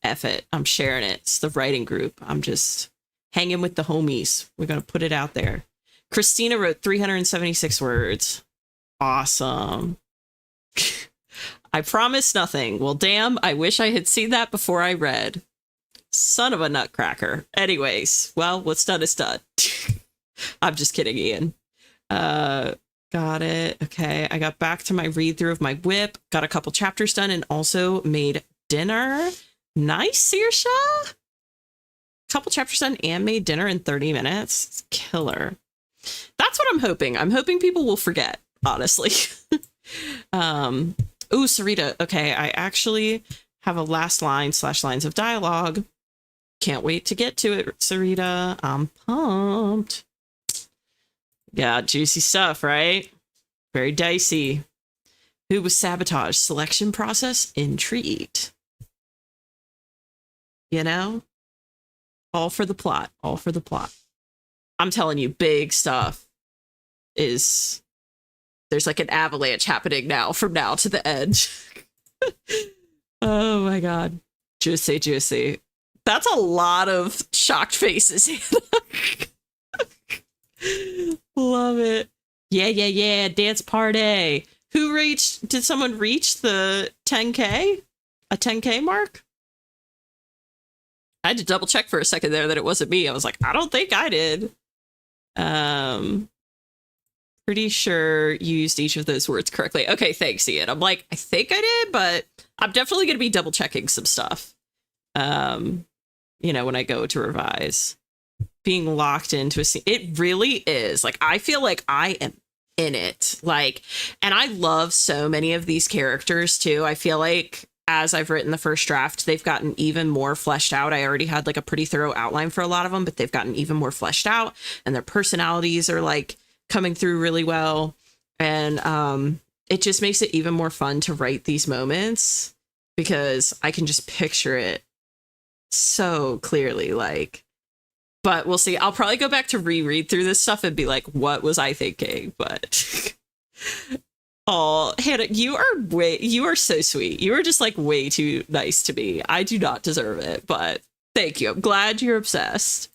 F it. I'm sharing it. It's the writing group. I'm just hanging with the homies. We're going to put it out there. Christina wrote 376 words. Awesome. I promise nothing. Well, damn, I wish I had seen that before I read. Son of a nutcracker. Anyways, well, what's done is done. I'm just kidding, Ian. Got it. Okay, I got back to my read through of my whip, got a couple chapters done, and also made dinner. Nice, Saoirse. Couple chapters done and made dinner in 30 minutes. It's killer. That's what I'm hoping. I'm hoping people will forget, honestly. Ooh, Sarita. Okay, I actually have a last line / lines of dialogue. Can't wait to get to it, Sarita. I'm pumped. Yeah, juicy stuff, right? Very dicey. Who was sabotaged? Selection process? Intrigued. You know? All for the plot. All for the plot. I'm telling you, big stuff is... There's like an avalanche happening now from now to the edge. Oh my god. Juicy, juicy. That's a lot of shocked faces. Love it. Yeah, yeah, yeah. Dance party. Who reached? Did someone reach the 10K? A 10K mark? I had to double check for a second there that it wasn't me. I was like, I don't think I did. Pretty sure you used each of those words correctly. Okay, thanks, Ian. I'm like, I think I did, but I'm definitely going to be double checking some stuff. You know, when I go to revise. Being locked into a scene. It really is. Like, I feel like I am in it. Like, and I love so many of these characters too. I feel like as I've written the first draft, they've gotten even more fleshed out. I already had like a pretty thorough outline for a lot of them, but they've gotten even more fleshed out, and their personalities are like coming through really well. And it just makes it even more fun to write these moments because I can just picture it so clearly. Like, but we'll see. I'll probably go back to reread through this stuff and be like, what was I thinking? But oh, Hannah, you are so sweet. You are just like way too nice to me. I do not deserve it, but thank you. I'm glad you're obsessed.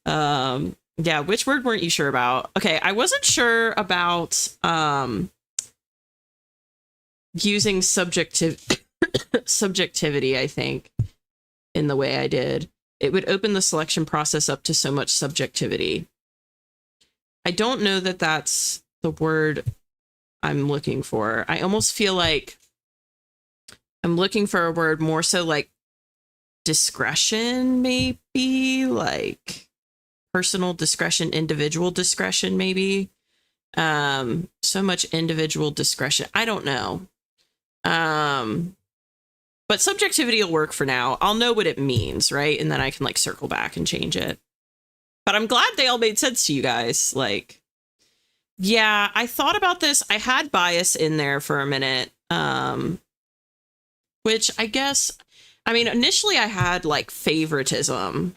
Yeah, which word weren't you sure about? Okay, I wasn't sure about using subjectivity, I think, in the way I did. It would open the selection process up to so much subjectivity. I don't know that that's the word I'm looking for. I almost feel like I'm looking for a word more so like discretion, maybe, like personal discretion, individual discretion, maybe. So much individual discretion. I don't know. But subjectivity will work for now. I'll know what it means, right? And then I can like circle back and change it. But I'm glad they all made sense to you guys. Like, yeah, I thought about this. I had bias in there for a minute. Which I guess, I mean, initially I had like favoritism.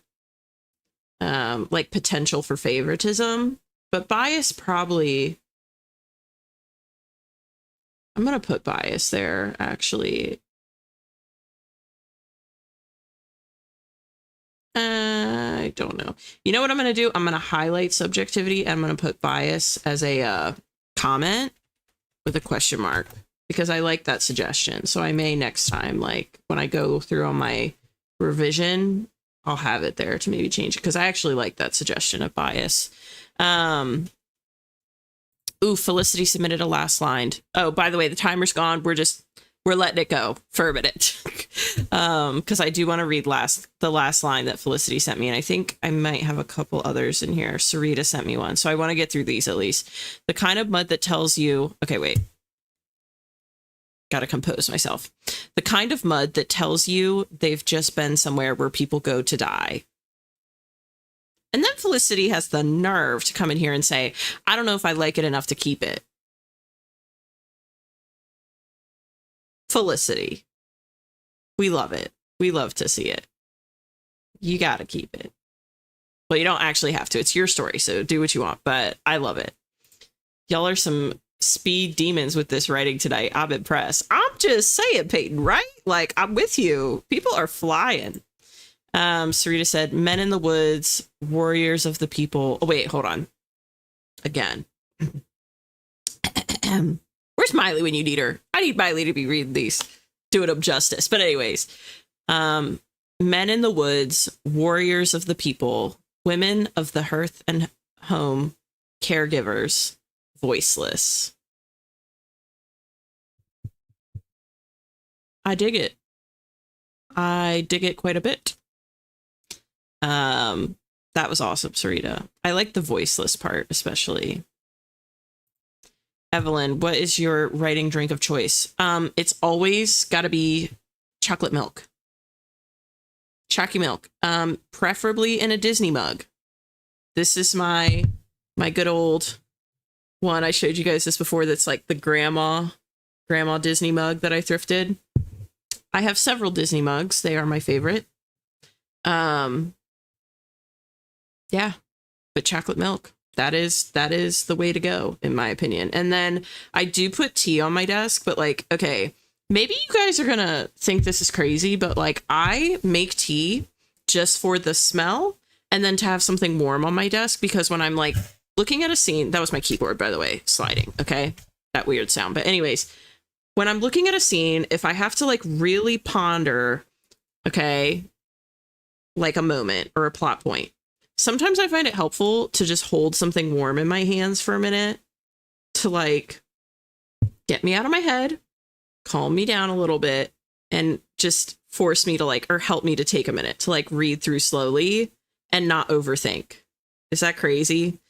Like potential for favoritism. But bias probably... I'm going to put bias there, actually. I don't know. You know what I'm going to do? I'm going to highlight subjectivity and I'm going to put bias as a comment with a question mark because I like that suggestion. So I may next time, like when I go through on my revision, I'll have it there to maybe change it because I actually like that suggestion of bias. Ooh, Felicity submitted a last line. Oh, by the way, the timer's gone. We're letting it go for a minute. Because I do want to read the last line that Felicity sent me. And I think I might have a couple others in here. Sarita sent me one. So I want to get through these at least. The kind of mud that tells you, okay, wait. Gotta compose myself. The kind of mud that tells you they've just been somewhere where people go to die. And then Felicity has the nerve to come in here and say, I don't know if I like it enough to keep it. Felicity. We love it. We love to see it. You got to keep it. Well, you don't actually have to. It's your story, so do what you want, but I love it. Y'all are some speed demons with this writing tonight. I'm impressed. I'm just saying, Peyton, right? Like, I'm with you. People are flying. Sarita said, men in the woods, warriors of the people. Oh, wait, hold on. Again. Where's Miley when you need her? I need Miley to be reading these, doing them justice. But anyways, men in the woods, warriors of the people, women of the hearth and home, caregivers, voiceless. I dig it. I dig it quite a bit. That was awesome, Sarita. I like the voiceless part, especially. Evelyn, what is your writing drink of choice? It's always got to be chocolate milk. Chalky milk. Preferably in a Disney mug. This is my good old one. I showed you guys this before. That's like the grandma Disney mug that I thrifted. I have several Disney mugs. They are my favorite. Yeah, but chocolate milk. That is the way to go, in my opinion. And then I do put tea on my desk, but like, okay, maybe you guys are gonna think this is crazy, but like I make tea just for the smell and then to have something warm on my desk, because when I'm like looking at a scene, that was my keyboard, by the way, sliding. Okay. That weird sound. But anyways, when I'm looking at a scene, if I have to like really ponder, okay, like a moment or a plot point, sometimes I find it helpful to just hold something warm in my hands for a minute to like get me out of my head, calm me down a little bit, and just force me to like, or help me to take a minute to like read through slowly and not overthink. Is that crazy?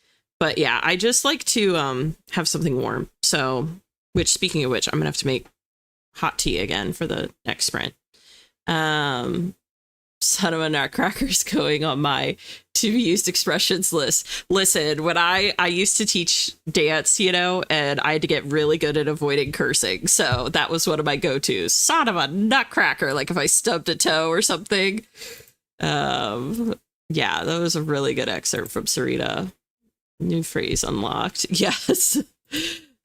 But yeah, I just like to have something warm. So, which speaking of which, I'm gonna have to make hot tea again for the next sprint. Son of a nutcracker's going on my to be used expressions list. Listen, when I used to teach dance, you know, and I had to get really good at avoiding cursing. So that was one of my go-tos. Son of a nutcracker. Like if I stubbed a toe or something. Yeah, that was a really good excerpt from Sarita. New phrase unlocked. Yes.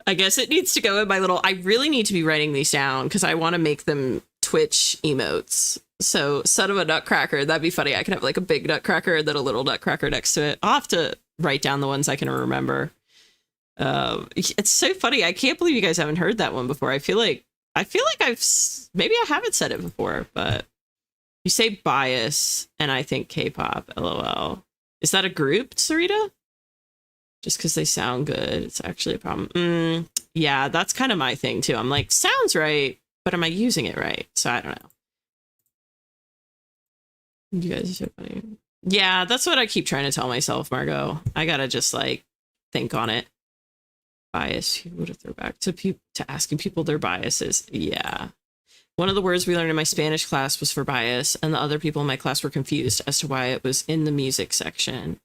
I guess it needs to go in my little, I really need to be writing these down because I want to make them Twitch emotes. So son of a nutcracker, that'd be funny. I could have like a big nutcracker and then a little nutcracker next to it. I'll have to write down the ones I can remember. It's so funny. I can't believe you guys haven't heard that one before. I feel like maybe I haven't said it before, but you say bias and I think K-pop, LOL. Is that a group, Sarita? Just because they sound good, it's actually a problem. Yeah, that's kind of my thing too. I'm like, sounds right, but am I using it right? So I don't know. You guys are so funny. Yeah, that's what I keep trying to tell myself, Margot. I gotta just like think on it. Bias. Who would have thrown back to asking people their biases? Yeah. One of the words we learned in my Spanish class was for bias, and the other people in my class were confused as to why it was in the music section.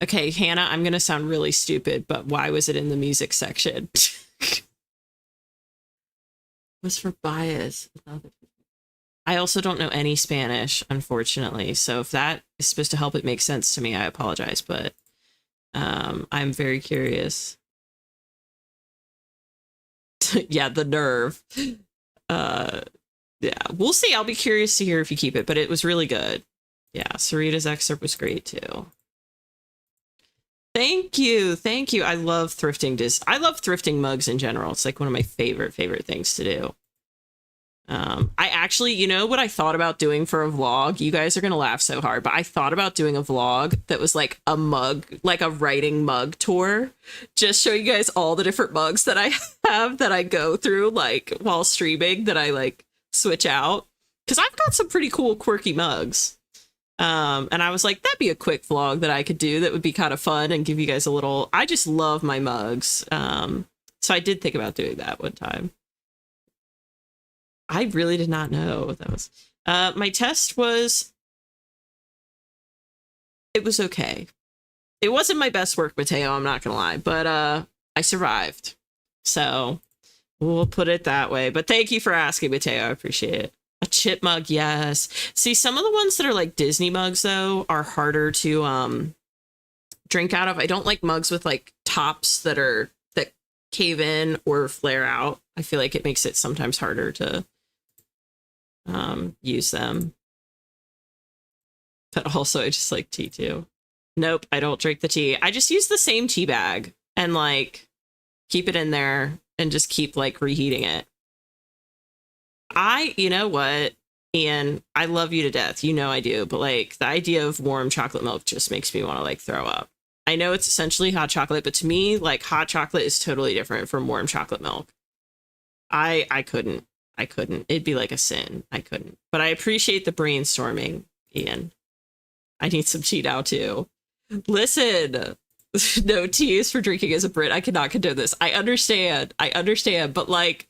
Okay, Hannah, I'm gonna sound really stupid, but why was it in the music section? Was for bias. I also don't know any Spanish, unfortunately. So if that is supposed to help it make sense to me, I apologize. But I'm very curious. Yeah, the nerve. Yeah, we'll see. I'll be curious to hear if you keep it, but it was really good. Yeah, Sarita's excerpt was great too. Thank you. Thank you. I love thrifting. I love thrifting mugs in general. It's like one of my favorite things to do. I actually, you know what I thought about doing for a vlog? You guys are going to laugh so hard, but I thought about doing a vlog that was like a mug, like a writing mug tour. Just show you guys all the different mugs that I have that I go through like while streaming that I like switch out. Because I've got some pretty cool quirky mugs. And I was like, that'd be a quick vlog that I could do that would be kind of fun and give you guys a little, I just love my mugs. So I did think about doing that one time. I really did not know what that was. My test was, it was okay. It wasn't my best work, Mateo, I'm not gonna lie, but I survived. So we'll put it that way. But thank you for asking, Mateo. I appreciate it. A chip mug, yes. See, some of the ones that are like Disney mugs, though, are harder to drink out of. I don't like mugs with like tops that cave in or flare out. I feel like it makes it sometimes harder to use them. But also, I just like tea too. Nope, I don't drink the tea. I just use the same tea bag and like keep it in there and just keep like reheating it. You know what, Ian, I love you to death. You know I do. But like the idea of warm chocolate milk just makes me want to like throw up. I know it's essentially hot chocolate, but to me, like hot chocolate is totally different from warm chocolate milk. I couldn't. It'd be like a sin. I couldn't. But I appreciate the brainstorming, Ian. I need some tea now too. Listen, no, tea is for drinking as a Brit. I cannot condone this. I understand, but like,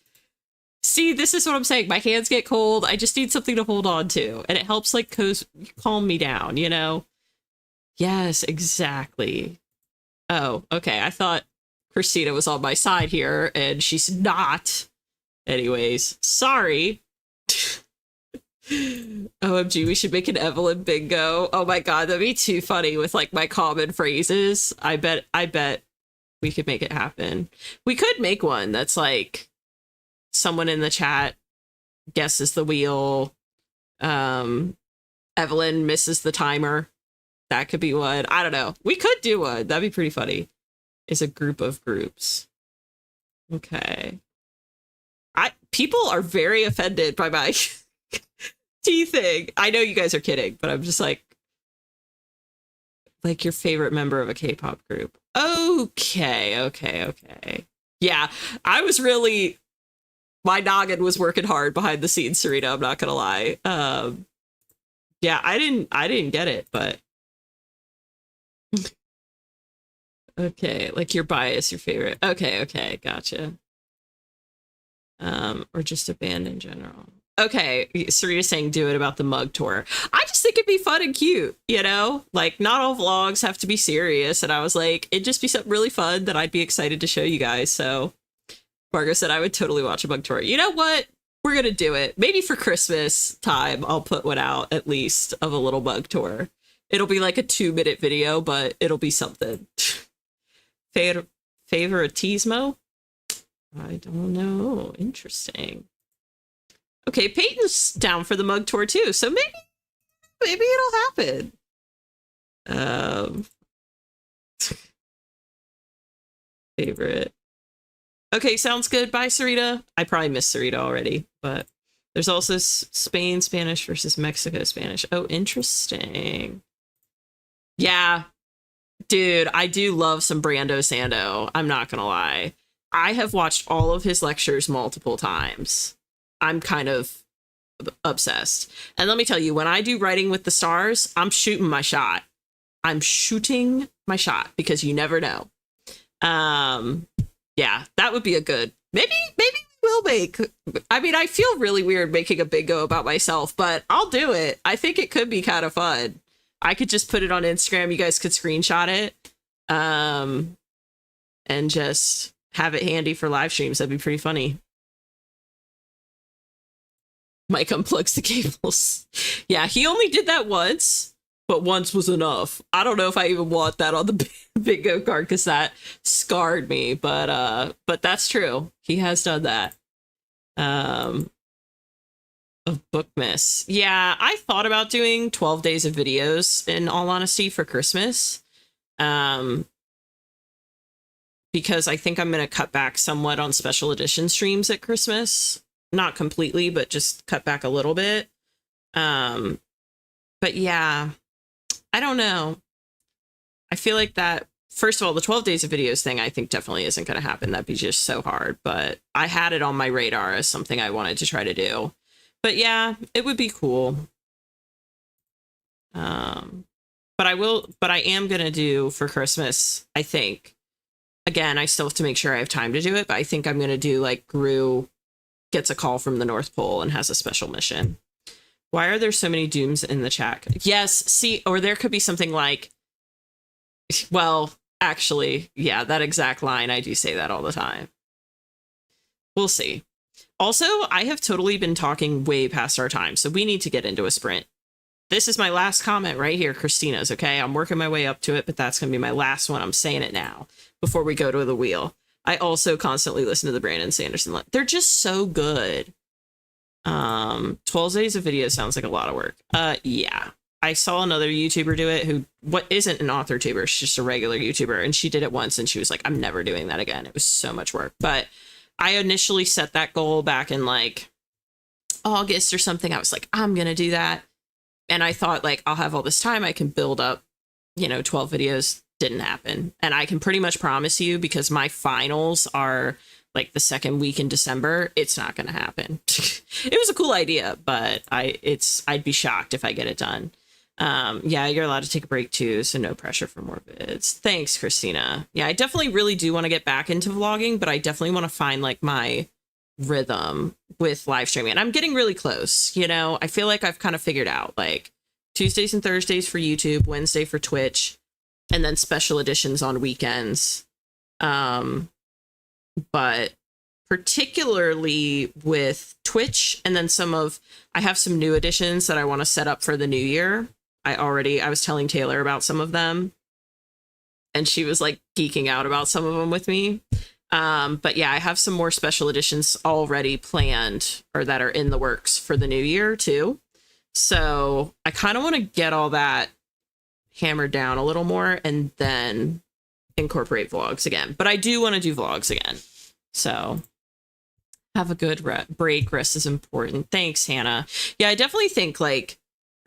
see, this is what I'm saying. My hands get cold. I just need something to hold on to, and it helps like calm me down, you know? Yes, exactly. Oh, okay. I thought Christina was on my side here, and she's not. Anyways, sorry. OMG, we should make an Evelyn bingo. Oh my god, that'd be too funny with like my common phrases. I bet we could make it happen. We could make one that's like someone in the chat guesses the wheel. Evelyn misses the timer. That could be one. I don't know. We could do one. That'd be pretty funny. It's a group of groups. Okay. People are very offended by my tea thing. I know you guys are kidding, but I'm just like your favorite member of a K-pop group. Okay. Yeah, I was really, my noggin was working hard behind the scenes, Serena. I'm not gonna lie. Yeah, I didn't get it, but okay, like your bias, your favorite. Okay, gotcha. Or just a band in general. Okay, Serena's saying do it about the mug tour. I just think it'd be fun and cute, you know? Like, not all vlogs have to be serious. And I was like, it'd just be something really fun that I'd be excited to show you guys. So Margo said I would totally watch a mug tour. You know what? We're going to do it. Maybe for Christmas time, I'll put one out at least of a little mug tour. It'll be like a 2-minute video, but it'll be something. Favoritismo? I don't know. Interesting. Okay, Peyton's down for the mug tour too, so maybe it'll happen. Favorite. Okay, sounds good. Bye, Sarita. I probably missed Sarita already, but there's also Spain Spanish versus Mexico Spanish. Oh, interesting. Yeah, dude, I do love some Brando Sando. I'm not gonna lie. I have watched all of his lectures multiple times. I'm kind of obsessed. And let me tell you, when I do Writing with the Stars, I'm shooting my shot. Because you never know. Yeah, that would be a good, maybe we'll make. I mean, I feel really weird making a bingo about myself, but I'll do it. I think it could be kind of fun. I could just put it on Instagram. You guys could screenshot it. And just have it handy for live streams. That'd be pretty funny. Mike unplugs the cables. Yeah, he only did that once, but once was enough. I don't know if I even want that on the bingo card because that scarred me, but that's true. He has done that. Of Bookmas. Yeah, I thought about doing 12 days of videos, in all honesty, for Christmas. Because I think I'm going to cut back somewhat on special edition streams at Christmas. Not completely, but just cut back a little bit. But yeah, I don't know. I feel like that, first of all, the 12 days of videos thing, I think definitely isn't going to happen. That'd be just so hard. But I had it on my radar as something I wanted to try to do. But yeah, it would be cool. But I am going to do for Christmas, I think. Again, I still have to make sure I have time to do it, but I think I'm going to do like Gru gets a call from the North Pole and has a special mission. Why are there so many dooms in the chat? Yes, see, or there could be something like, well, actually, yeah, that exact line, I do say that all the time. We'll see. Also, I have totally been talking way past our time, so we need to get into a sprint. This is my last comment right here, Christina's, okay? I'm working my way up to it, but that's going to be my last one. I'm saying it now before we go to the wheel. I also constantly listen to the Brandon Sanderson. They're just so good. 12 days of video sounds like a lot of work. Yeah. I saw another YouTuber do it who isn't an author tuber. She's just a regular YouTuber. And she did it once and she was like, I'm never doing that again. It was so much work. But I initially set that goal back in like August or something. I was like, I'm going to do that. And I thought like, I'll have all this time. I can build up, 12 videos. Didn't happen. And I can pretty much promise you, because my finals are like the second week in December, it's not going to happen. It was a cool idea, but I'd be shocked if I get it done. Yeah, you're allowed to take a break too, so no pressure for more vids. Thanks, Christina. Yeah, I definitely really do want to get back into vlogging, but I definitely want to find like my rhythm with live streaming. And I'm getting really close, I feel like I've kind of figured out like Tuesdays and Thursdays for YouTube, Wednesday for Twitch, and then special editions on weekends. But particularly with Twitch, and then I have some new editions that I want to set up for the new year. I was telling Taylor about some of them, and she was like geeking out about some of them with me. But yeah, I have some more special editions already planned or that are in the works for the new year too. So I kind of want to get all that hammered down a little more and then incorporate vlogs again. But I do want to do vlogs again. So have a good break. Rest is important. Thanks, Hannah. Yeah, I definitely think like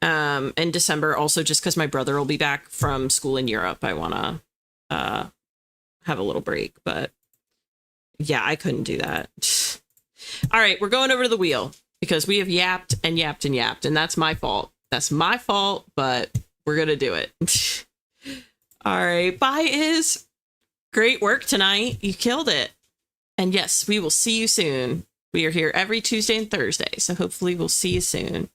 in December, also just because my brother will be back from school in Europe, I want to have a little break. But yeah, I couldn't do that. All right, we're going over to the wheel because we have yapped and yapped and yapped, and that's my fault. That's my fault, but we're going to do it. All right. Bye, Iz. Great work tonight. You killed it. And yes, we will see you soon. We are here every Tuesday and Thursday, so hopefully we'll see you soon.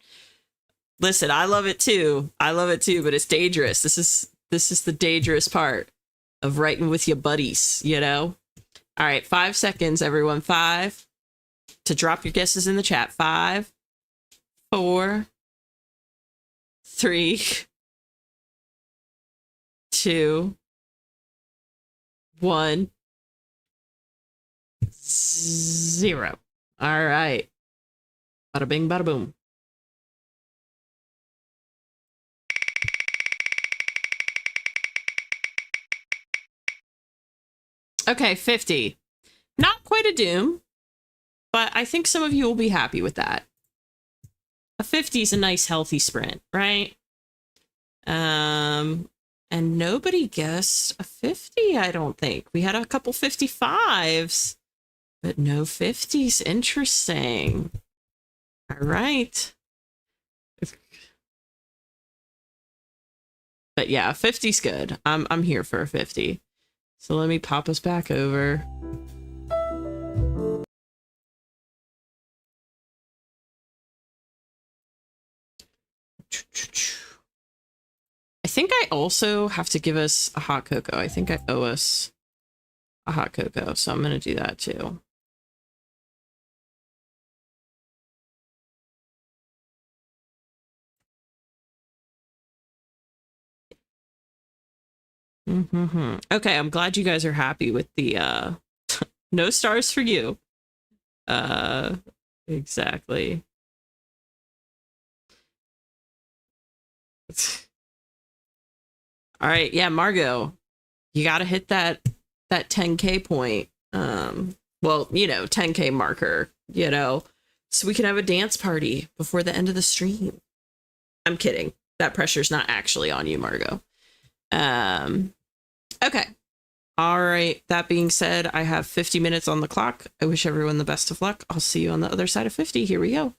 Listen, I love it too. But it's dangerous. This is the dangerous part of writing with your buddies, All right. 5 seconds, everyone. 5 to drop your guesses in the chat. 5, 4, 3, 2, 1, 0. All right. Bada bing, bada boom. Okay, 50. Not quite a doom, but I think some of you will be happy with that. A 50 is a nice, healthy sprint, right? And nobody guessed a 50, I don't think. We had a couple 55s, but no 50s. Interesting. All right. But yeah, 50's good. I'm here for a 50. So let me pop us back over. I think I also have to give us a hot cocoa. I think I owe us a hot cocoa, so I'm going to do that too. Okay, I'm glad you guys are happy with the no stars for you. Exactly. All right, yeah, Margot, you got to hit that 10K point. Well, 10K marker, so we can have a dance party before the end of the stream. I'm kidding. That pressure's not actually on you, Margot. Okay. All right. That being said, I have 50 minutes on the clock. I wish everyone the best of luck. I'll see you on the other side of 50. Here we go.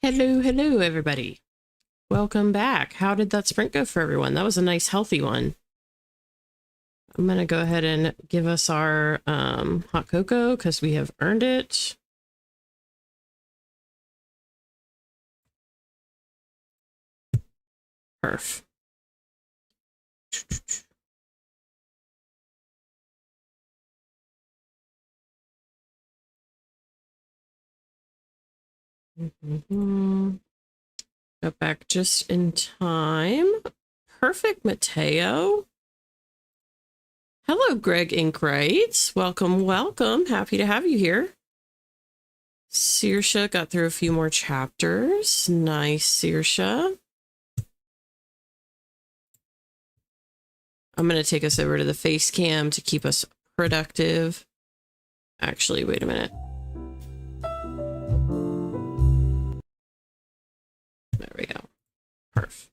Hello, everybody. Welcome back. How did that sprint go for everyone? That was a nice, healthy one. I'm going to go ahead and give us our hot cocoa because we have earned it. Perf. Got back just in time. Perfect, Mateo. Hello, Greg Inkright. Welcome. Happy to have you here. Saoirse got through a few more chapters. Nice, Saoirse. I'm going to take us over to the face cam to keep us productive. Actually, wait a minute. There we go. Perfect.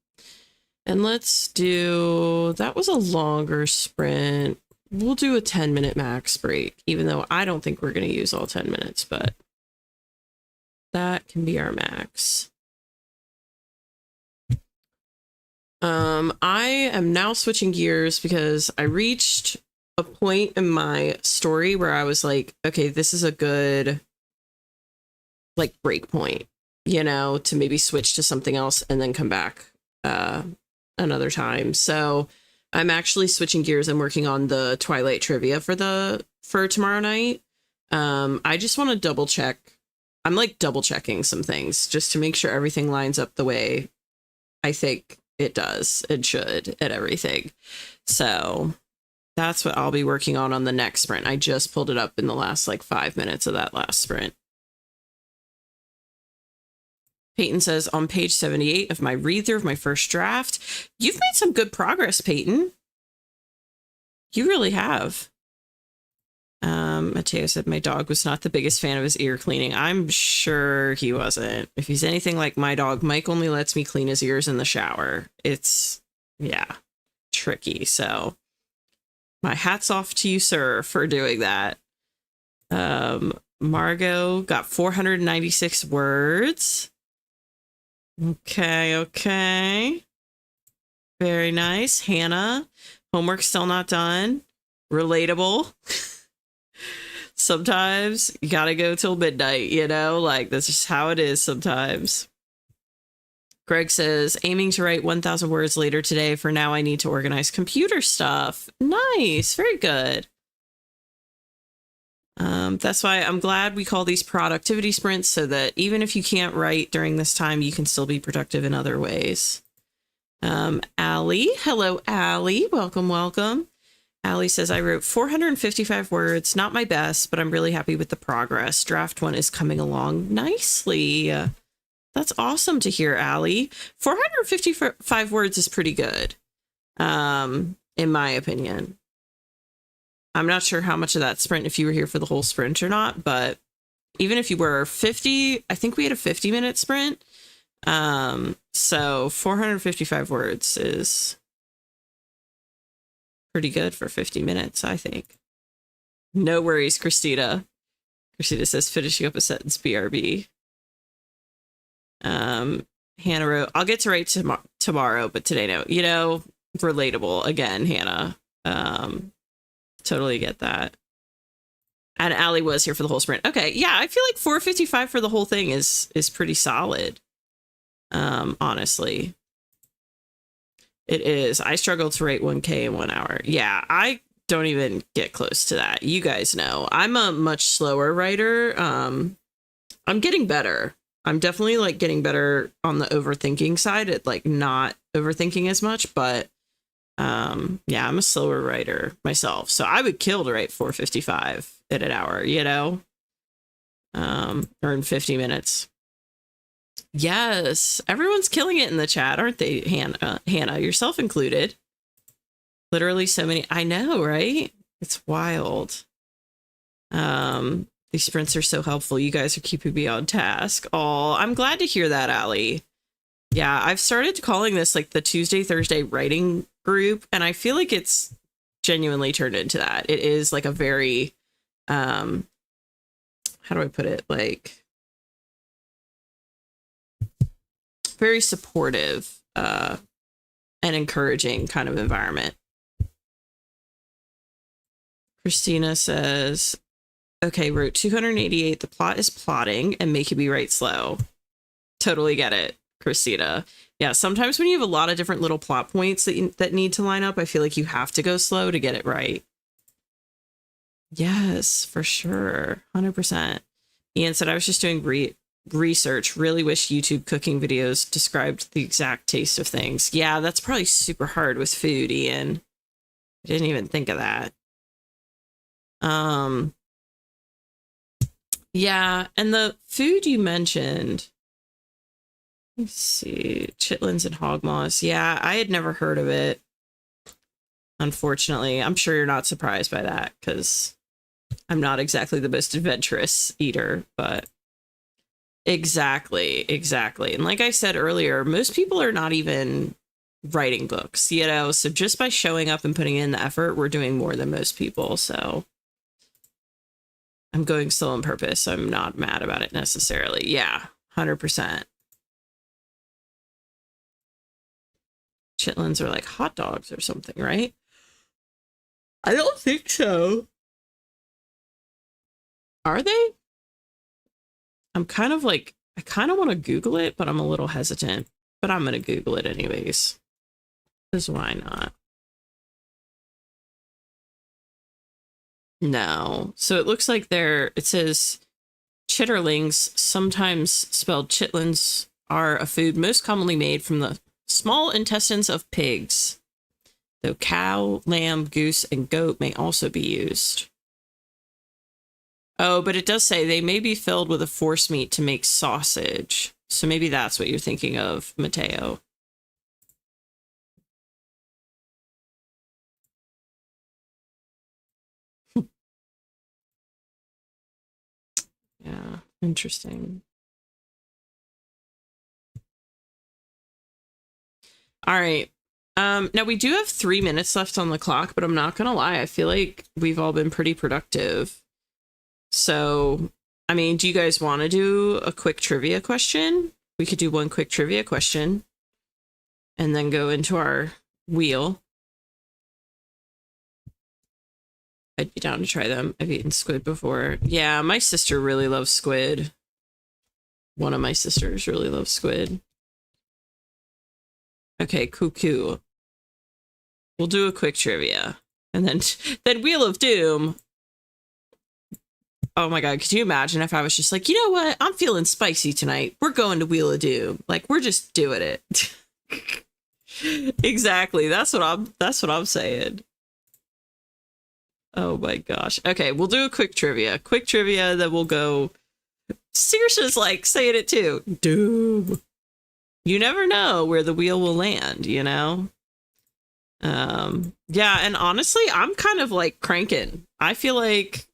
And let's do, that was a longer sprint. We'll do a 10-minute max break, even though I don't think we're going to use all 10 minutes, but that can be our max. I am now switching gears because I reached a point in my story where I was like, okay, this is a good like break point, you know, to maybe switch to something else and then come back another time. So I'm actually switching gears and working on the Twilight trivia for tomorrow night. I just want to double check. I'm like double checking some things just to make sure everything lines up the way I think it does. It should and everything. So that's what I'll be working on the next sprint. I just pulled it up in the last like 5 minutes of that last sprint. Peyton says on page 78 of my read through of my first draft, you've made some good progress, Peyton. You really have. Mateo said my dog was not the biggest fan of his ear cleaning. I'm sure he wasn't. If he's anything like my dog, Mike only lets me clean his ears in the shower. It's, yeah, tricky. So my hat's off to you, sir, for doing that. Margot got 496 words. Okay. Very nice. Hannah, homework still not done. Relatable. Sometimes you gotta go till midnight, you know, like that's just how it is sometimes. Greg says, aiming to write 1,000 words later today. For now, I need to organize computer stuff. Nice. Very good. That's why I'm glad we call these productivity sprints so that even if you can't write during this time, you can still be productive in other ways. Allie. Hello, Allie. Welcome. Allie says, I wrote 455 words. Not my best, but I'm really happy with the progress. Draft 1 is coming along nicely. That's awesome to hear, Allie. 455 words is pretty good, in my opinion. I'm not sure how much of that sprint, if you were here for the whole sprint or not, but even if you were 50, I think we had a 50-minute sprint. So 455 words is pretty good for 50 minutes, I think. No worries, Christina. Christina says, finishing up a sentence, BRB. Hannah wrote, I'll get to write tomorrow, but today no. You know, relatable again, Hannah. Totally get that. And Allie was here for the whole sprint. Okay, yeah, I feel like 455 for the whole thing is pretty solid. Honestly. It is. I struggle to write 1K in 1 hour. Yeah, I don't even get close to that. You guys know. I'm a much slower writer. I'm getting better. I'm definitely like getting better on the overthinking side at like not overthinking as much, but yeah, I'm a slower writer myself. So I would kill to write 455 in an hour, you know, or in 50 minutes. Yes, everyone's killing it in the chat, aren't they, Hannah, yourself included. Literally so many. I know, right? It's wild. These sprints are so helpful. You guys are keeping me on task. Oh, I'm glad to hear that, Allie. Yeah, I've started calling this like the Tuesday, Thursday writing group, and I feel like it's genuinely turned into that. It is like a very, how do I put it? Like, very supportive and encouraging kind of environment. Christina says, okay, wrote 288. The plot is plotting and make you be right slow. Totally get it, Christina. Yeah, sometimes when you have a lot of different little plot points that need to line up, I feel like you have to go slow to get it right. Yes, for sure. 100%. Ian said, I was just doing research. Really wish YouTube cooking videos described the exact taste of things. Yeah, that's probably super hard with food, Ian. I didn't even think of that. Yeah, and the food you mentioned, let's see, chitlins and hog maws. Yeah, I had never heard of it. Unfortunately, I'm sure you're not surprised by that because I'm not exactly the most adventurous eater, but exactly. And like I said earlier, most people are not even writing books, you know, so just by showing up and putting in the effort, we're doing more than most people. So I'm going slow on purpose. So I'm not mad about it necessarily. Yeah, 100%. Chitlins are like hot dogs or something, right? I don't think so. Are they? I'm kind of like, I kind of want to Google it, but I'm a little hesitant. But I'm going to Google it anyways. Because why not? No. So it looks like it says chitterlings, sometimes spelled chitlins, are a food most commonly made from the small intestines of pigs. Though cow, lamb, goose, and goat may also be used. Oh, but it does say they may be filled with a forcemeat to make sausage. So maybe that's what you're thinking of, Mateo. Yeah, interesting. All right. Now we do have 3 minutes left on the clock, but I'm not gonna lie, I feel like we've all been pretty productive. So, I mean, do you guys want to do a quick trivia question? We could do one quick trivia question and then go into our wheel. I'd be down to try them. I've eaten squid before. Yeah, my sister really loves squid. One of my sisters really loves squid. Okay, cuckoo. We'll do a quick trivia. And then Wheel of Doom. Oh my God, could you imagine if I was just like, you know what? I'm feeling spicy tonight. We're going to Wheel of Doom. Like, we're just doing it. Exactly. That's what I'm saying. Oh my gosh. Okay, we'll do a quick trivia. Quick trivia, then we'll go. Saoirse's like saying it too. Doom. You never know where the wheel will land, you know? Yeah, and honestly, I'm kind of like cranking. I feel like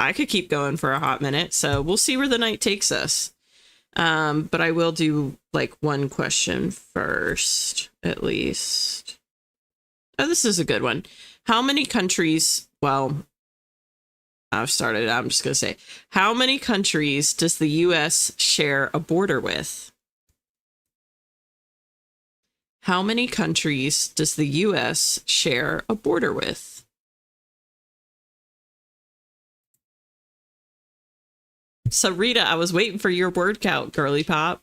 I could keep going for a hot minute, so we'll see where the night takes us. But I will do like one question first, at least. Oh, this is a good one. How many countries, well, I'm just going to say, how many countries does the US share a border with? How many countries does the US share a border with? So Rita, I was waiting for your word count, girly pop.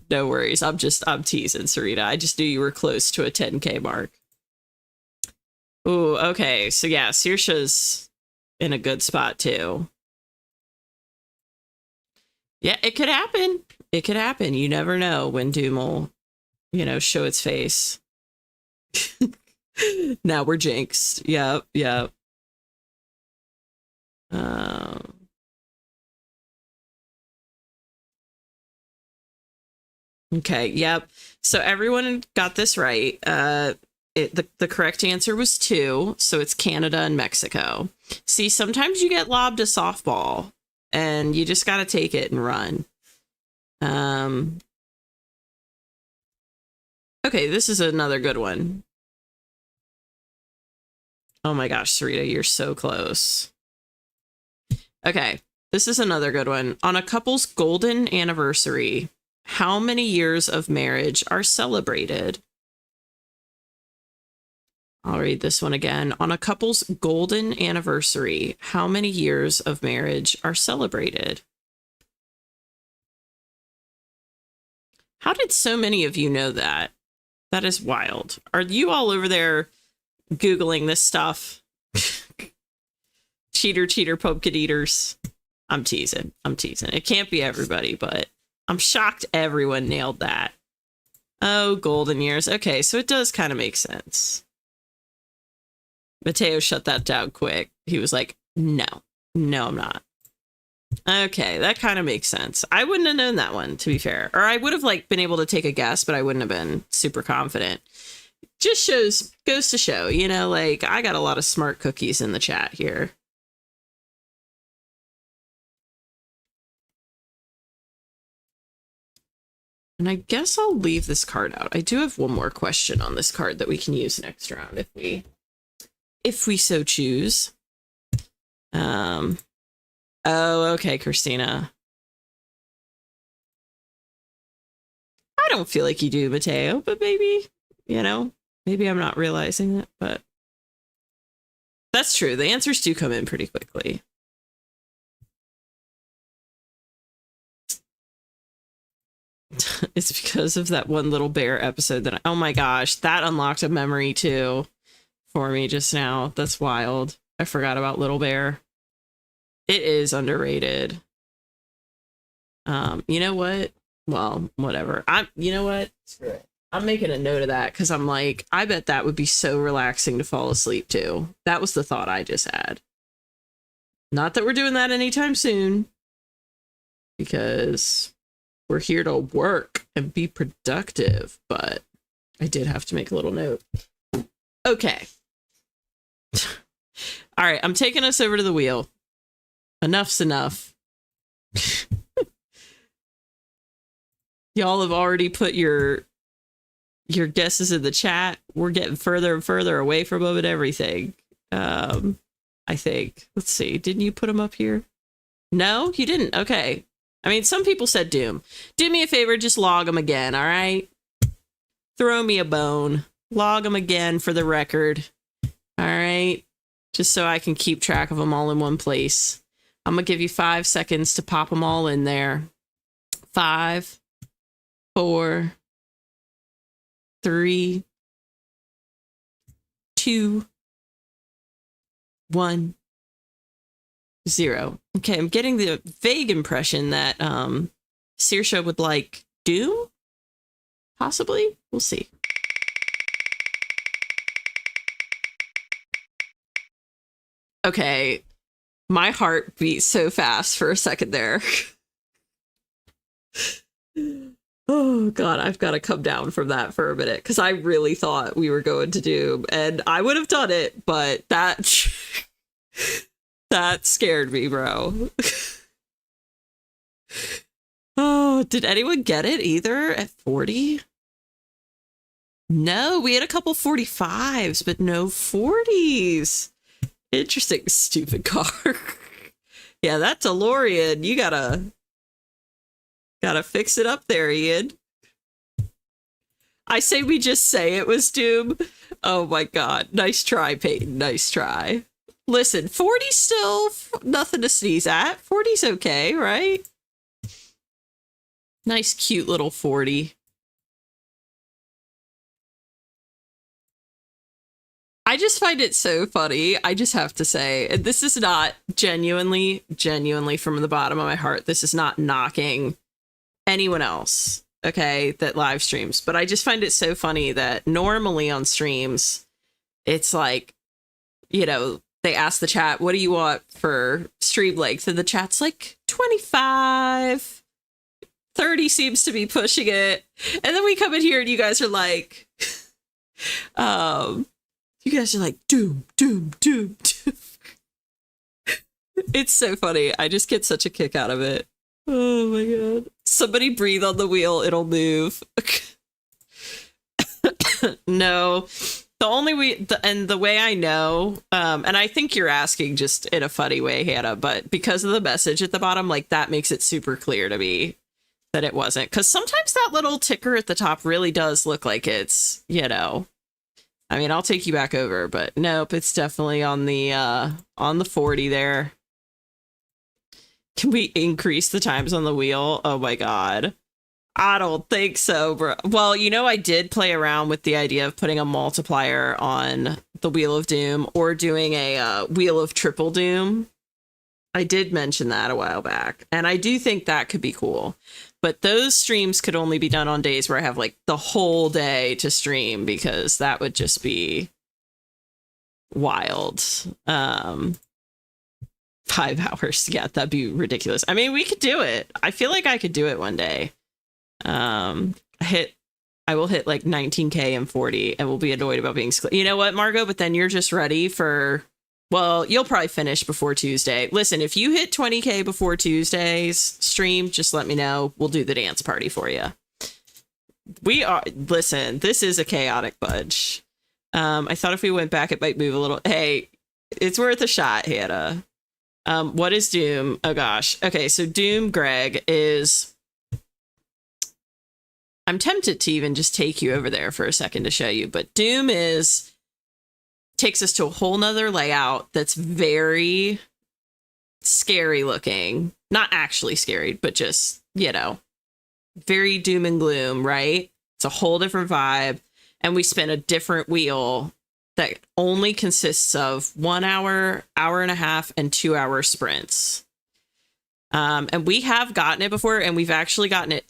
No worries. I'm teasing, Sarita. I just knew you were close to a 10K mark. Ooh, okay. So yeah, Saoirse's in a good spot too. Yeah, it could happen. It could happen. You never know when Doom will, you know, show its face. Now we're jinxed. Yep. Okay, yep. So everyone got this right. The correct answer was 2, so it's Canada and Mexico. See, sometimes you get lobbed a softball, and you just got to take it and run. Okay, this is another good one. Oh my gosh, Sarita, you're so close. Okay, This is another good one. On a couple's golden anniversary, how many years of marriage are celebrated? I'll read this one again. On a couple's golden anniversary, how many years of marriage are celebrated? How did so many of you know that? That is wild. Are you all over there Googling this stuff? Cheater, pumpkin eaters. I'm teasing. It can't be everybody, but I'm shocked everyone nailed that. Oh, golden years. Okay, so it does kind of make sense. Mateo shut that down quick. He was like, no, I'm not. Okay, that kind of makes sense. I wouldn't have known that one, to be fair. Or I would have like been able to take a guess, but I wouldn't have been super confident. Just goes to show, you know, like I got a lot of smart cookies in the chat here. And I guess I'll leave this card out. I do have one more question on this card that we can use next round if we so choose. Oh, okay, Christina. I don't feel like you do, Mateo, but maybe, you know, maybe I'm not realizing it, but that's true. The answers do come in pretty quickly. It's because of that one little bear episode that oh my gosh, that unlocked a memory too for me just now. That's wild. I forgot about Little Bear. It is underrated. You know what? Well, whatever. You know what? Screw it. I'm making a note of that because I'm like, I bet that would be so relaxing to fall asleep to. That was the thought I just had. Not that we're doing that anytime soon, because we're here to work and be productive, but I did have to make a little note. Okay. All right, I'm taking us over to the wheel. Enough's enough. Y'all have already put your guesses in the chat. We're getting further and further away from them and everything. I think. Let's see. Didn't you put them up here? No, you didn't. Okay. I mean, some people said Doom. Do me a favor, just log them again, all right? Throw me a bone. Log them again for the record. All right? Just so I can keep track of them all in one place. I'm going to give you 5 seconds to pop them all in there. 5, 4, 3, 2, 1, 0. Okay, I'm getting the vague impression that Saoirse would like Doom? Possibly? We'll see. Okay, my heart beat so fast for a second there. Oh god, I've got to come down from that for a minute because I really thought we were going to Doom, and I would have done it, but that scared me, bro. Oh, did anyone get it either at 40? No, we had a couple 45s, but no 40s. Interesting, stupid car. Yeah, that DeLorean, you gotta fix it up there, Ian. I say we just say it was Doom. Oh my god, nice try, Peyton, nice try. Listen, 40's still nothing to sneeze at. 40's okay, right? Nice, cute little 40. I just find it so funny. I just have to say, and this is not genuinely from the bottom of my heart. This is not knocking anyone else, okay, that live streams. But I just find it so funny that normally on streams, it's like, you know, they ask the chat, what do you want for stream length? And the chat's like 25, 30 seems to be pushing it. And then we come in here and you guys are like, you guys are like, Doom. It's so funny. I just get such a kick out of it. Oh my god. Somebody breathe on the wheel. It'll move. No. The only and the way I know, and I think you're asking just in a funny way, Hannah, but because of the message at the bottom, like that makes it super clear to me that it wasn't. Because sometimes that little ticker at the top really does look like it's, you know, I mean, I'll take you back over, but nope, it's definitely on the 40 there. Can we increase the times on the wheel? Oh my God. I don't think so, bro. Well, you know, I did play around with the idea of putting a multiplier on the Wheel of Doom or doing a Wheel of Triple Doom. I did mention that a while back, and I do think that could be cool. But those streams could only be done on days where I have like the whole day to stream, because that would just be wild. 5 hours. Yeah, that'd be ridiculous. I mean, we could do it. I feel like I could do it one day. I will hit like 19k and 40 and we'll be annoyed about being you know what, Margot, but then you're just ready for, well, you'll probably finish before Tuesday. Listen, if you hit 20k before Tuesday's stream, just let me know. We'll do the dance party for you. Listen, this is a chaotic bunch. I thought if we went back it might move a little. Hey, it's worth a shot, Hannah. What is Doom? Oh gosh. Okay, so Doom, Greg, is, I'm tempted to even just take you over there for a second to show you, but Doom takes us to a whole nother layout that's very scary looking. Not actually scary, but just, you know, very doom and gloom, right? It's a whole different vibe. And we spin a different wheel that only consists of 1 hour, hour and a half, and 2 hour sprints. And we have gotten it before, and we've actually gotten it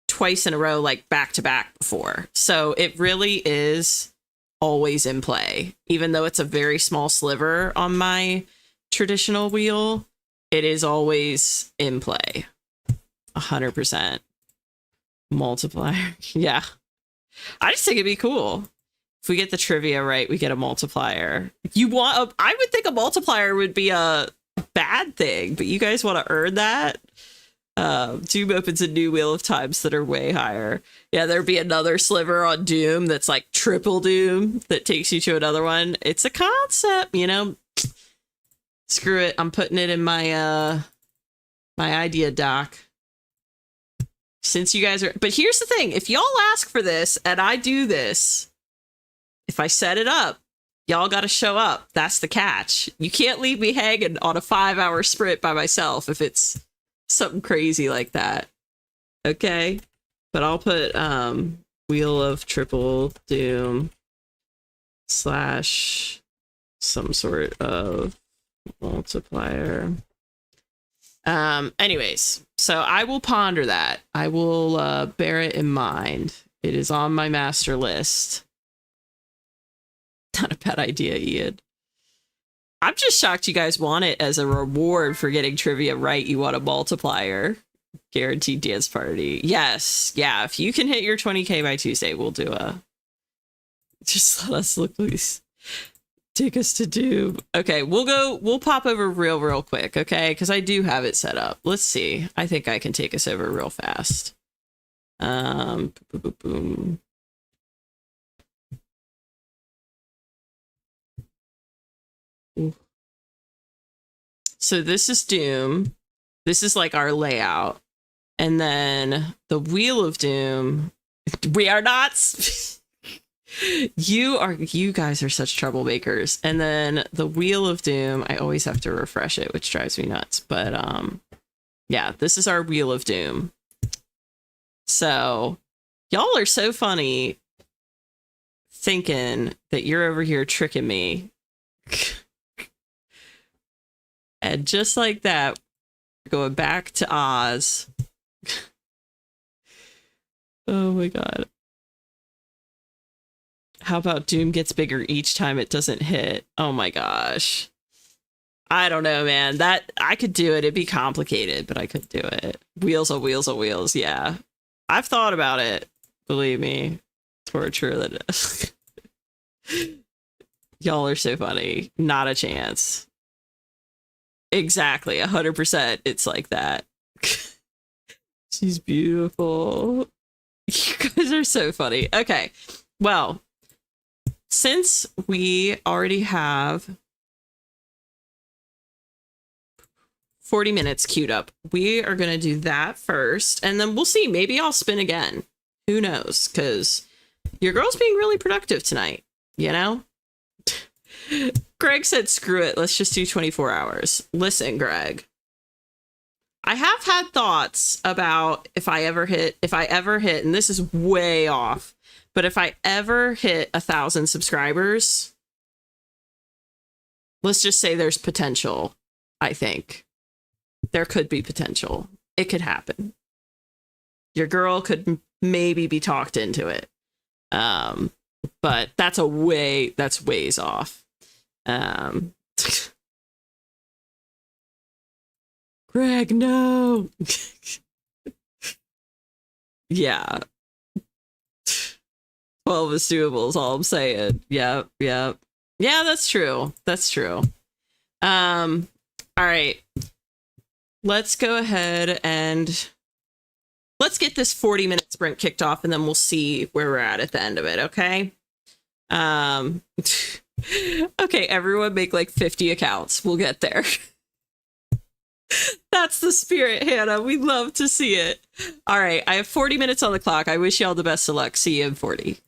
twice in a row, like back to back before. So it really is always in play, even though it's a very small sliver on my traditional wheel. It is always in play. 100% multiplier. Yeah, I just think it'd be cool if we get the trivia right. We get a multiplier. I would think a multiplier would be a bad thing, but you guys want to earn that. Doom opens a new wheel of times that are way higher. Yeah, there'd be another sliver on Doom that's like triple Doom that takes you to another one. It's a concept, you know. Screw it. I'm putting it in my my idea doc. Since you guys are, but here's the thing, if y'all ask for this and I do this, if I set it up, y'all got to show up. That's the catch. You can't leave me hanging on a 5 hour sprint by myself if it's something crazy like that. Okay, but I'll put Wheel of Triple Doom / some sort of multiplier. Anyways, so I will ponder that. I will bear it in mind. It is on my master list. Not a bad idea, Ian. I'm just shocked you guys want it as a reward for getting trivia right. You want a multiplier. Guaranteed dance party. Yes. Yeah. If you can hit your 20k by Tuesday, we'll do a... Just let us look, please. Take us to Doom. Okay, we'll pop over real quick, okay? Because I do have it set up. Let's see. I think I can take us over real fast. Boom. So this is Doom. This is like our layout. And then the Wheel of Doom. We are not... You guys are such troublemakers. And then the Wheel of Doom, I always have to refresh it, which drives me nuts. But yeah, this is our Wheel of Doom. So y'all are so funny thinking that you're over here tricking me. And just like that, going back to Oz. Oh my god. How about Doom gets bigger each time it doesn't hit? Oh my gosh. I don't know, man. That I could do it. It'd be complicated, but I could do it. Wheels on wheels on wheels. Yeah. I've thought about it. Believe me. Torture that is. Y'all are so funny. Not a chance. Exactly. 100%. It's like that. She's beautiful. You guys are so funny. Okay. Well, since we already have 40 minutes queued up, we are going to do that first, and then we'll see. Maybe I'll spin again. Who knows? Because your girl's being really productive tonight, you know? Greg said, screw it. Let's just do 24 hours. Listen, Greg, I have had thoughts about if I ever hit, and this is way off, but if I ever hit 1,000 subscribers, let's just say there's potential. I think there could be potential. It could happen. Your girl could maybe be talked into it. But that's ways off. Greg, no. Yeah. 12 is doable is all I'm saying. Yep. Yeah, that's true. All right. Let's go ahead and let's get this 40-minute sprint kicked off, and then we'll see where we're at the end of it, okay? Okay, everyone make like 50 accounts. We'll get there. That's the spirit, Hannah. We'd love to see it. All right, I have 40 minutes on the clock. I wish y'all the best of luck. See you in 40.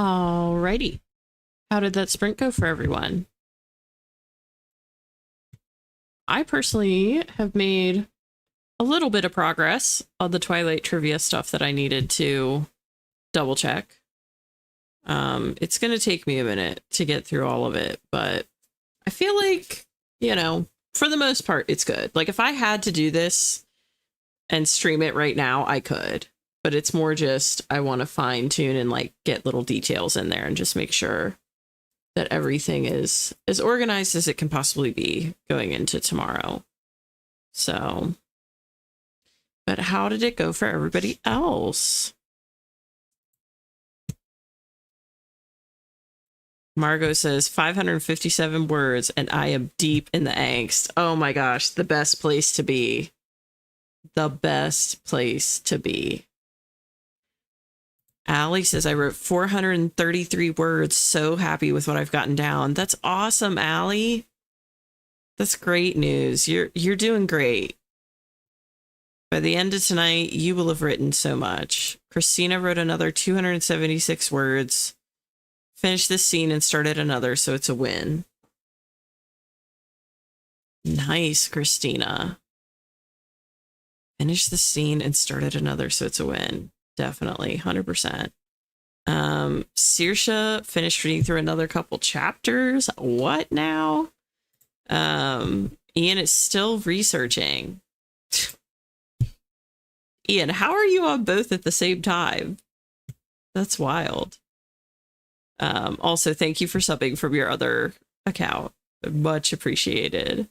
Alrighty. How did that sprint go for everyone? I personally have made a little bit of progress on the Twilight trivia stuff that I needed to double check. It's going to take me a minute to get through all of it, but I feel like, you know, for the most part, it's good. Like if I had to do this and stream it right now, I could, but it's more just, I want to fine tune and like get little details in there and just make sure that everything is as organized as it can possibly be going into tomorrow. So, but how did it go for everybody else? Margot says 557 words and I am deep in the angst. Oh my gosh, the best place to be. The best place to be. Allie says I wrote 433 words. So happy with what I've gotten down. That's awesome, Allie. That's great news. You're doing great. By the end of tonight, you will have written so much. Christina wrote another 276 words. Finished this scene and started another, so it's a win. Nice, Christina. Finished the scene and started another, so it's a win. Definitely, 100%. Saoirse finished reading through another couple chapters. What now? Ian is still researching. Ian, how are you on both at the same time? That's wild. Also, thank you for subbing from your other account. Much appreciated.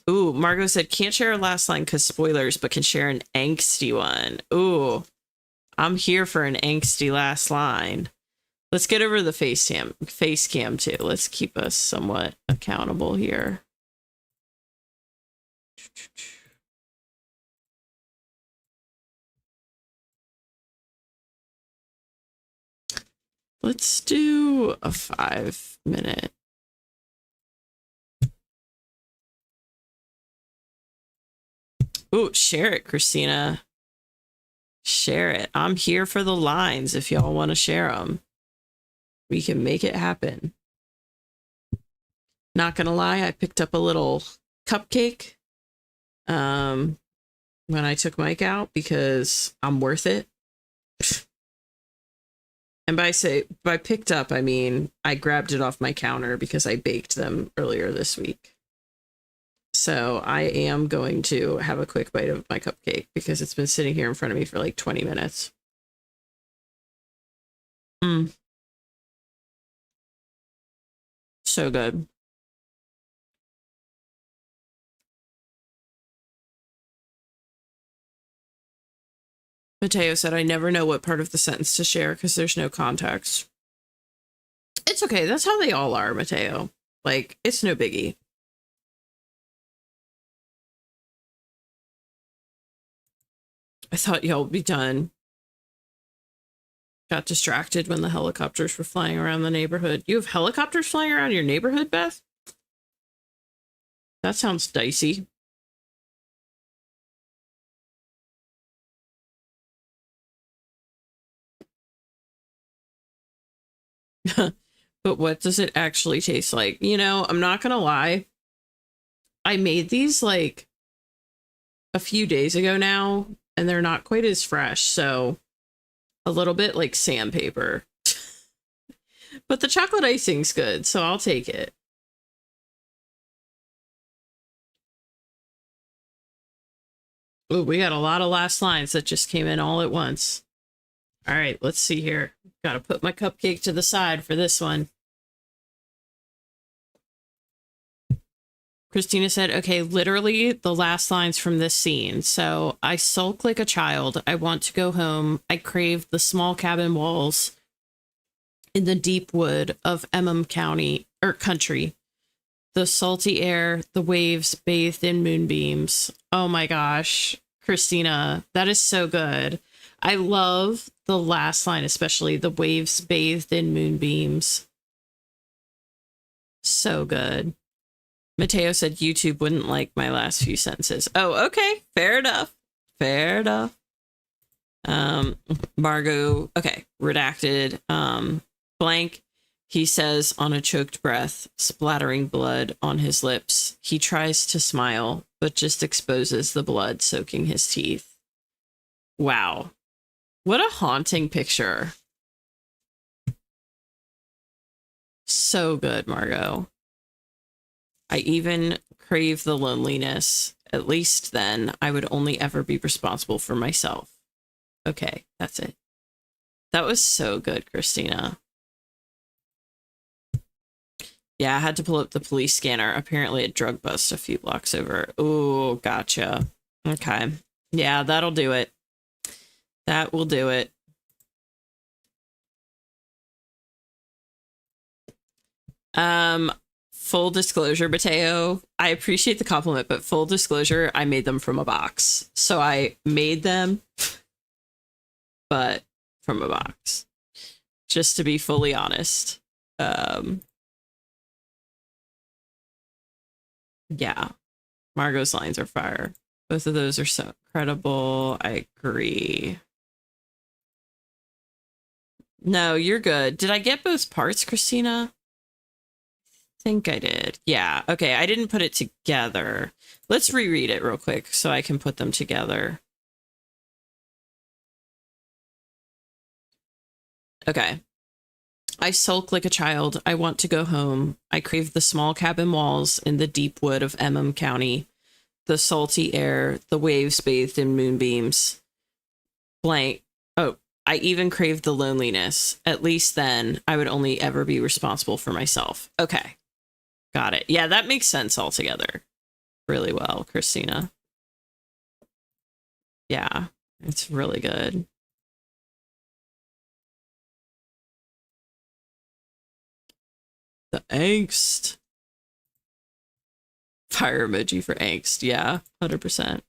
Ooh, Margot said, can't share a last line because spoilers, but can share an angsty one. Ooh, I'm here for an angsty last line. Let's get over the face cam too. Let's keep us somewhat accountable here. Let's do a 5-minute. Ooh, share it, Christina. Share it. I'm here for the lines if y'all want to share them. We can make it happen. Not gonna lie, I picked up a little cupcake when I took Mike out because I'm worth it. And by picked up, I mean I grabbed it off my counter because I baked them earlier this week. So I am going to have a quick bite of my cupcake because it's been sitting here in front of me for like 20 minutes. So good. Mateo said, I never know what part of the sentence to share because there's no context. It's okay. That's how they all are, Mateo. Like, it's no biggie. I thought y'all would be done. Got distracted when the helicopters were flying around the neighborhood. You have helicopters flying around your neighborhood, Beth? That sounds dicey. But what does it actually taste like? You know, I'm not gonna lie. I made these like a few days ago now, and they're not quite as fresh, so a little bit like sandpaper. But the chocolate icing's good, so I'll take it. Oh, we got a lot of last lines that just came in all at once. All right, let's see here. Gotta put my cupcake to the side for this one. Christina said, okay, literally the last lines from this scene. So I sulk like a child. I want to go home. I crave the small cabin walls in the deep wood of Emham County or country. The salty air, the waves bathed in moonbeams. Oh my gosh, Christina, that is so good. I love the last line, especially the waves bathed in moonbeams. So good. Mateo said YouTube wouldn't like my last few sentences. Oh, okay. Fair enough. Fair enough. Margot, okay, redacted. Blank. He says on a choked breath, splattering blood on his lips. He tries to smile, but just exposes the blood soaking his teeth. Wow. What a haunting picture. So good, Margot. I even crave the loneliness. At least then, I would only ever be responsible for myself. Okay, that's it. That was so good, Christina. Yeah, I had to pull up the police scanner. Apparently a drug bust a few blocks over. Oh, gotcha. Okay. Yeah, that'll do it. That will do it. Full disclosure, Mateo, I appreciate the compliment, but full disclosure, I made them from a box. So I made them, but from a box. Just to be fully honest. Yeah. Margot's lines are fire. Both of those are so incredible. I agree. No, you're good. Did I get both parts, Christina? I think I did. Yeah. Okay. I didn't put it together. Let's reread it real quick so I can put them together. Okay. I sulk like a child. I want to go home. I crave the small cabin walls in the deep wood of Emham County, the salty air, the waves bathed in moonbeams. Blank. Oh, I even crave the loneliness. At least then, I would only ever be responsible for myself. Okay. Got it. Yeah, that makes sense altogether. Really well, Christina. Yeah, it's really good. The angst. Fire emoji for angst. Yeah, 100%.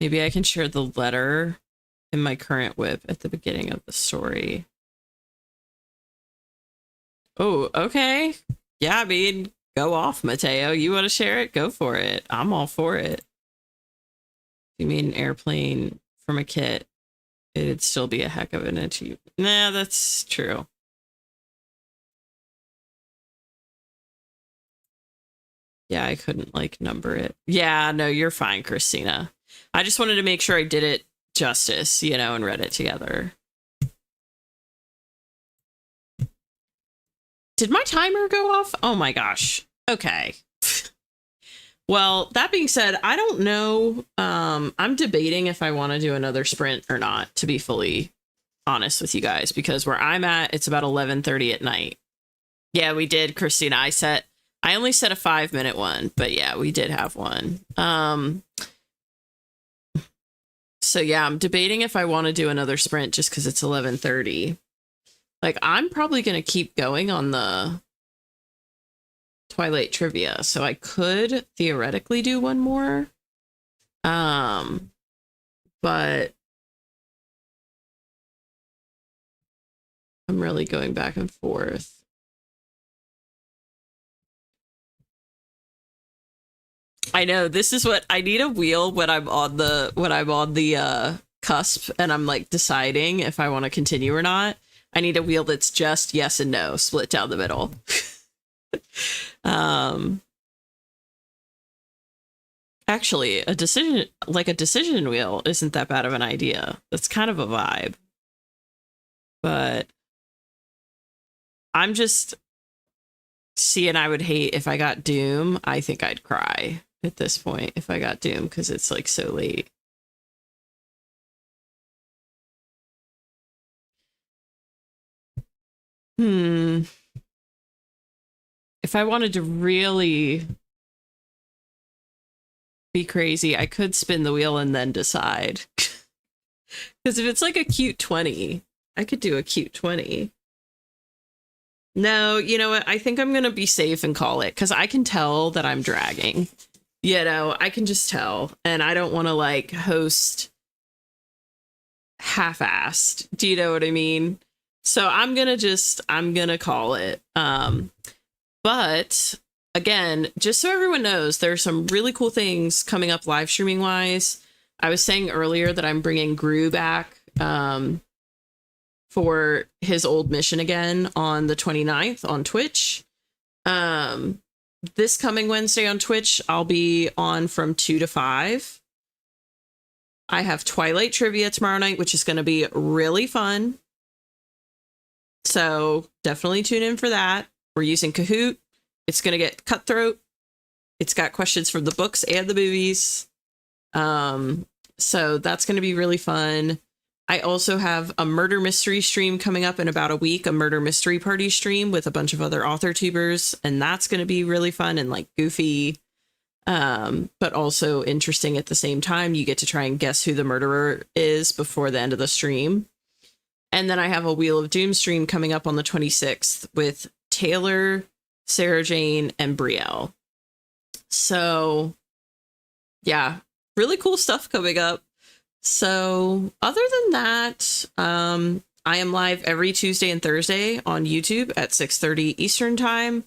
Maybe I can share the letter in my current whip at the beginning of the story. Oh, okay. Yeah, I mean, go off, Mateo. You want to share it? Go for it. I'm all for it. If you made an airplane from a kit, it'd still be a heck of an achievement. Nah, that's true. Yeah, I couldn't like number it. Yeah, no, you're fine, Christina. I just wanted to make sure I did it justice, you know, and read it together. Did my timer go off? Oh my gosh. Okay. Well, that being said, I don't know. I'm debating if I want to do another sprint or not, to be fully honest with you guys, because where I'm at, it's about 11:30 at night. Yeah, we did, Christina. I only set a 5-minute one, but yeah, we did have one. So yeah, I'm debating if I want to do another sprint just because it's 11:30. Like, I'm probably going to keep going on the Twilight trivia, so I could theoretically do one more. But I'm really going back and forth. I know, this is what I need, a wheel when I'm on the cusp and I'm like deciding if I want to continue or not. I need a wheel that's just yes and no, split down the middle. Actually, a decision wheel isn't that bad of an idea. That's kind of a vibe. But I'm just seeing, I would hate if I got Doom. I think I'd cry at this point if I got Doom because it's like so late. If I wanted to really be crazy, I could spin the wheel and then decide. Because if it's like a cute 20, I could do a cute 20. No, you know what? I think I'm going to be safe and call it because I can tell that I'm dragging. You know, I can just tell. And I don't want to like host half-assed. Do you know what I mean? So I'm going to call it. But again, just so everyone knows, there's some really cool things coming up live streaming wise. I was saying earlier that I'm bringing Gru back for his old mission again on the 29th on Twitch. This coming Wednesday on Twitch, I'll be on from 2 to 5. I have Twilight Trivia tomorrow night, which is going to be really fun. So definitely tune in for that. We're using Kahoot. It's going to get cutthroat. It's got questions from the books and the movies. So that's going to be really fun. I also have a murder mystery stream coming up in about a week, a murder mystery party stream with a bunch of other author tubers. And that's going to be really fun and like goofy, but also interesting at the same time. You get to try and guess who the murderer is before the end of the stream. And then I have a Wheel of Doom stream coming up on the 26th with Taylor, Sarah Jane, and Brielle. So yeah, really cool stuff coming up. So other than that, I am live every Tuesday and Thursday on YouTube at 6:30 Eastern time.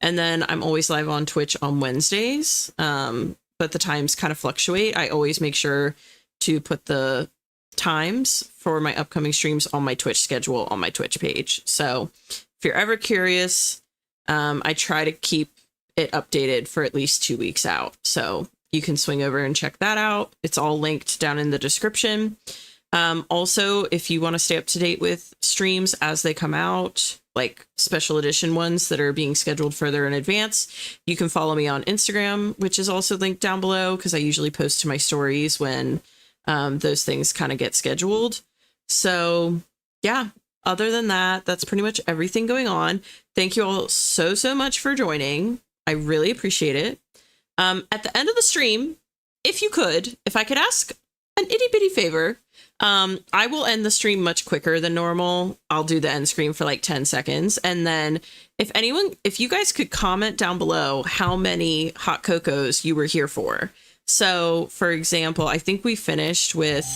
And then I'm always live on Twitch on Wednesdays. But the times kind of fluctuate. I always make sure to put the times for my upcoming streams on my Twitch schedule on my Twitch page. So if you're ever curious, I try to keep it updated for at least 2 weeks out. So you can swing over and check that out. It's all linked down in the description. Also, if you want to stay up to date with streams as they come out, like special edition ones that are being scheduled further in advance, you can follow me on Instagram, which is also linked down below because I usually post to my stories when those things kind of get scheduled. So yeah, other than that, that's pretty much everything going on. Thank you all so much for joining. I really appreciate it. At the end of the stream, if I could ask an itty bitty favor, I will end the stream much quicker than normal. I'll do the end screen for like 10 seconds. And then if you guys could comment down below how many hot cocos you were here for. So for example, I think we finished with,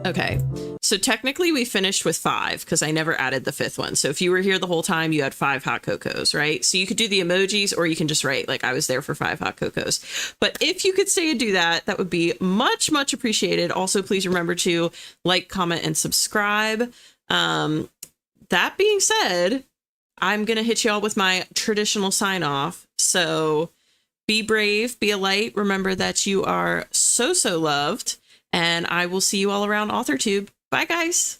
okay, so technically we finished with 5 because I never added the 5th one. So if you were here the whole time, you had 5 hot cocos, right? So you could do the emojis or you can just write like I was there for 5 hot cocos. But if you could stay and do that, that would be much appreciated. Also, please remember to like, comment, and subscribe. That being said, I'm going to hit y'all with my traditional sign off. So be brave, be a light. Remember that you are so loved. And I will see you all around AuthorTube. Bye, guys.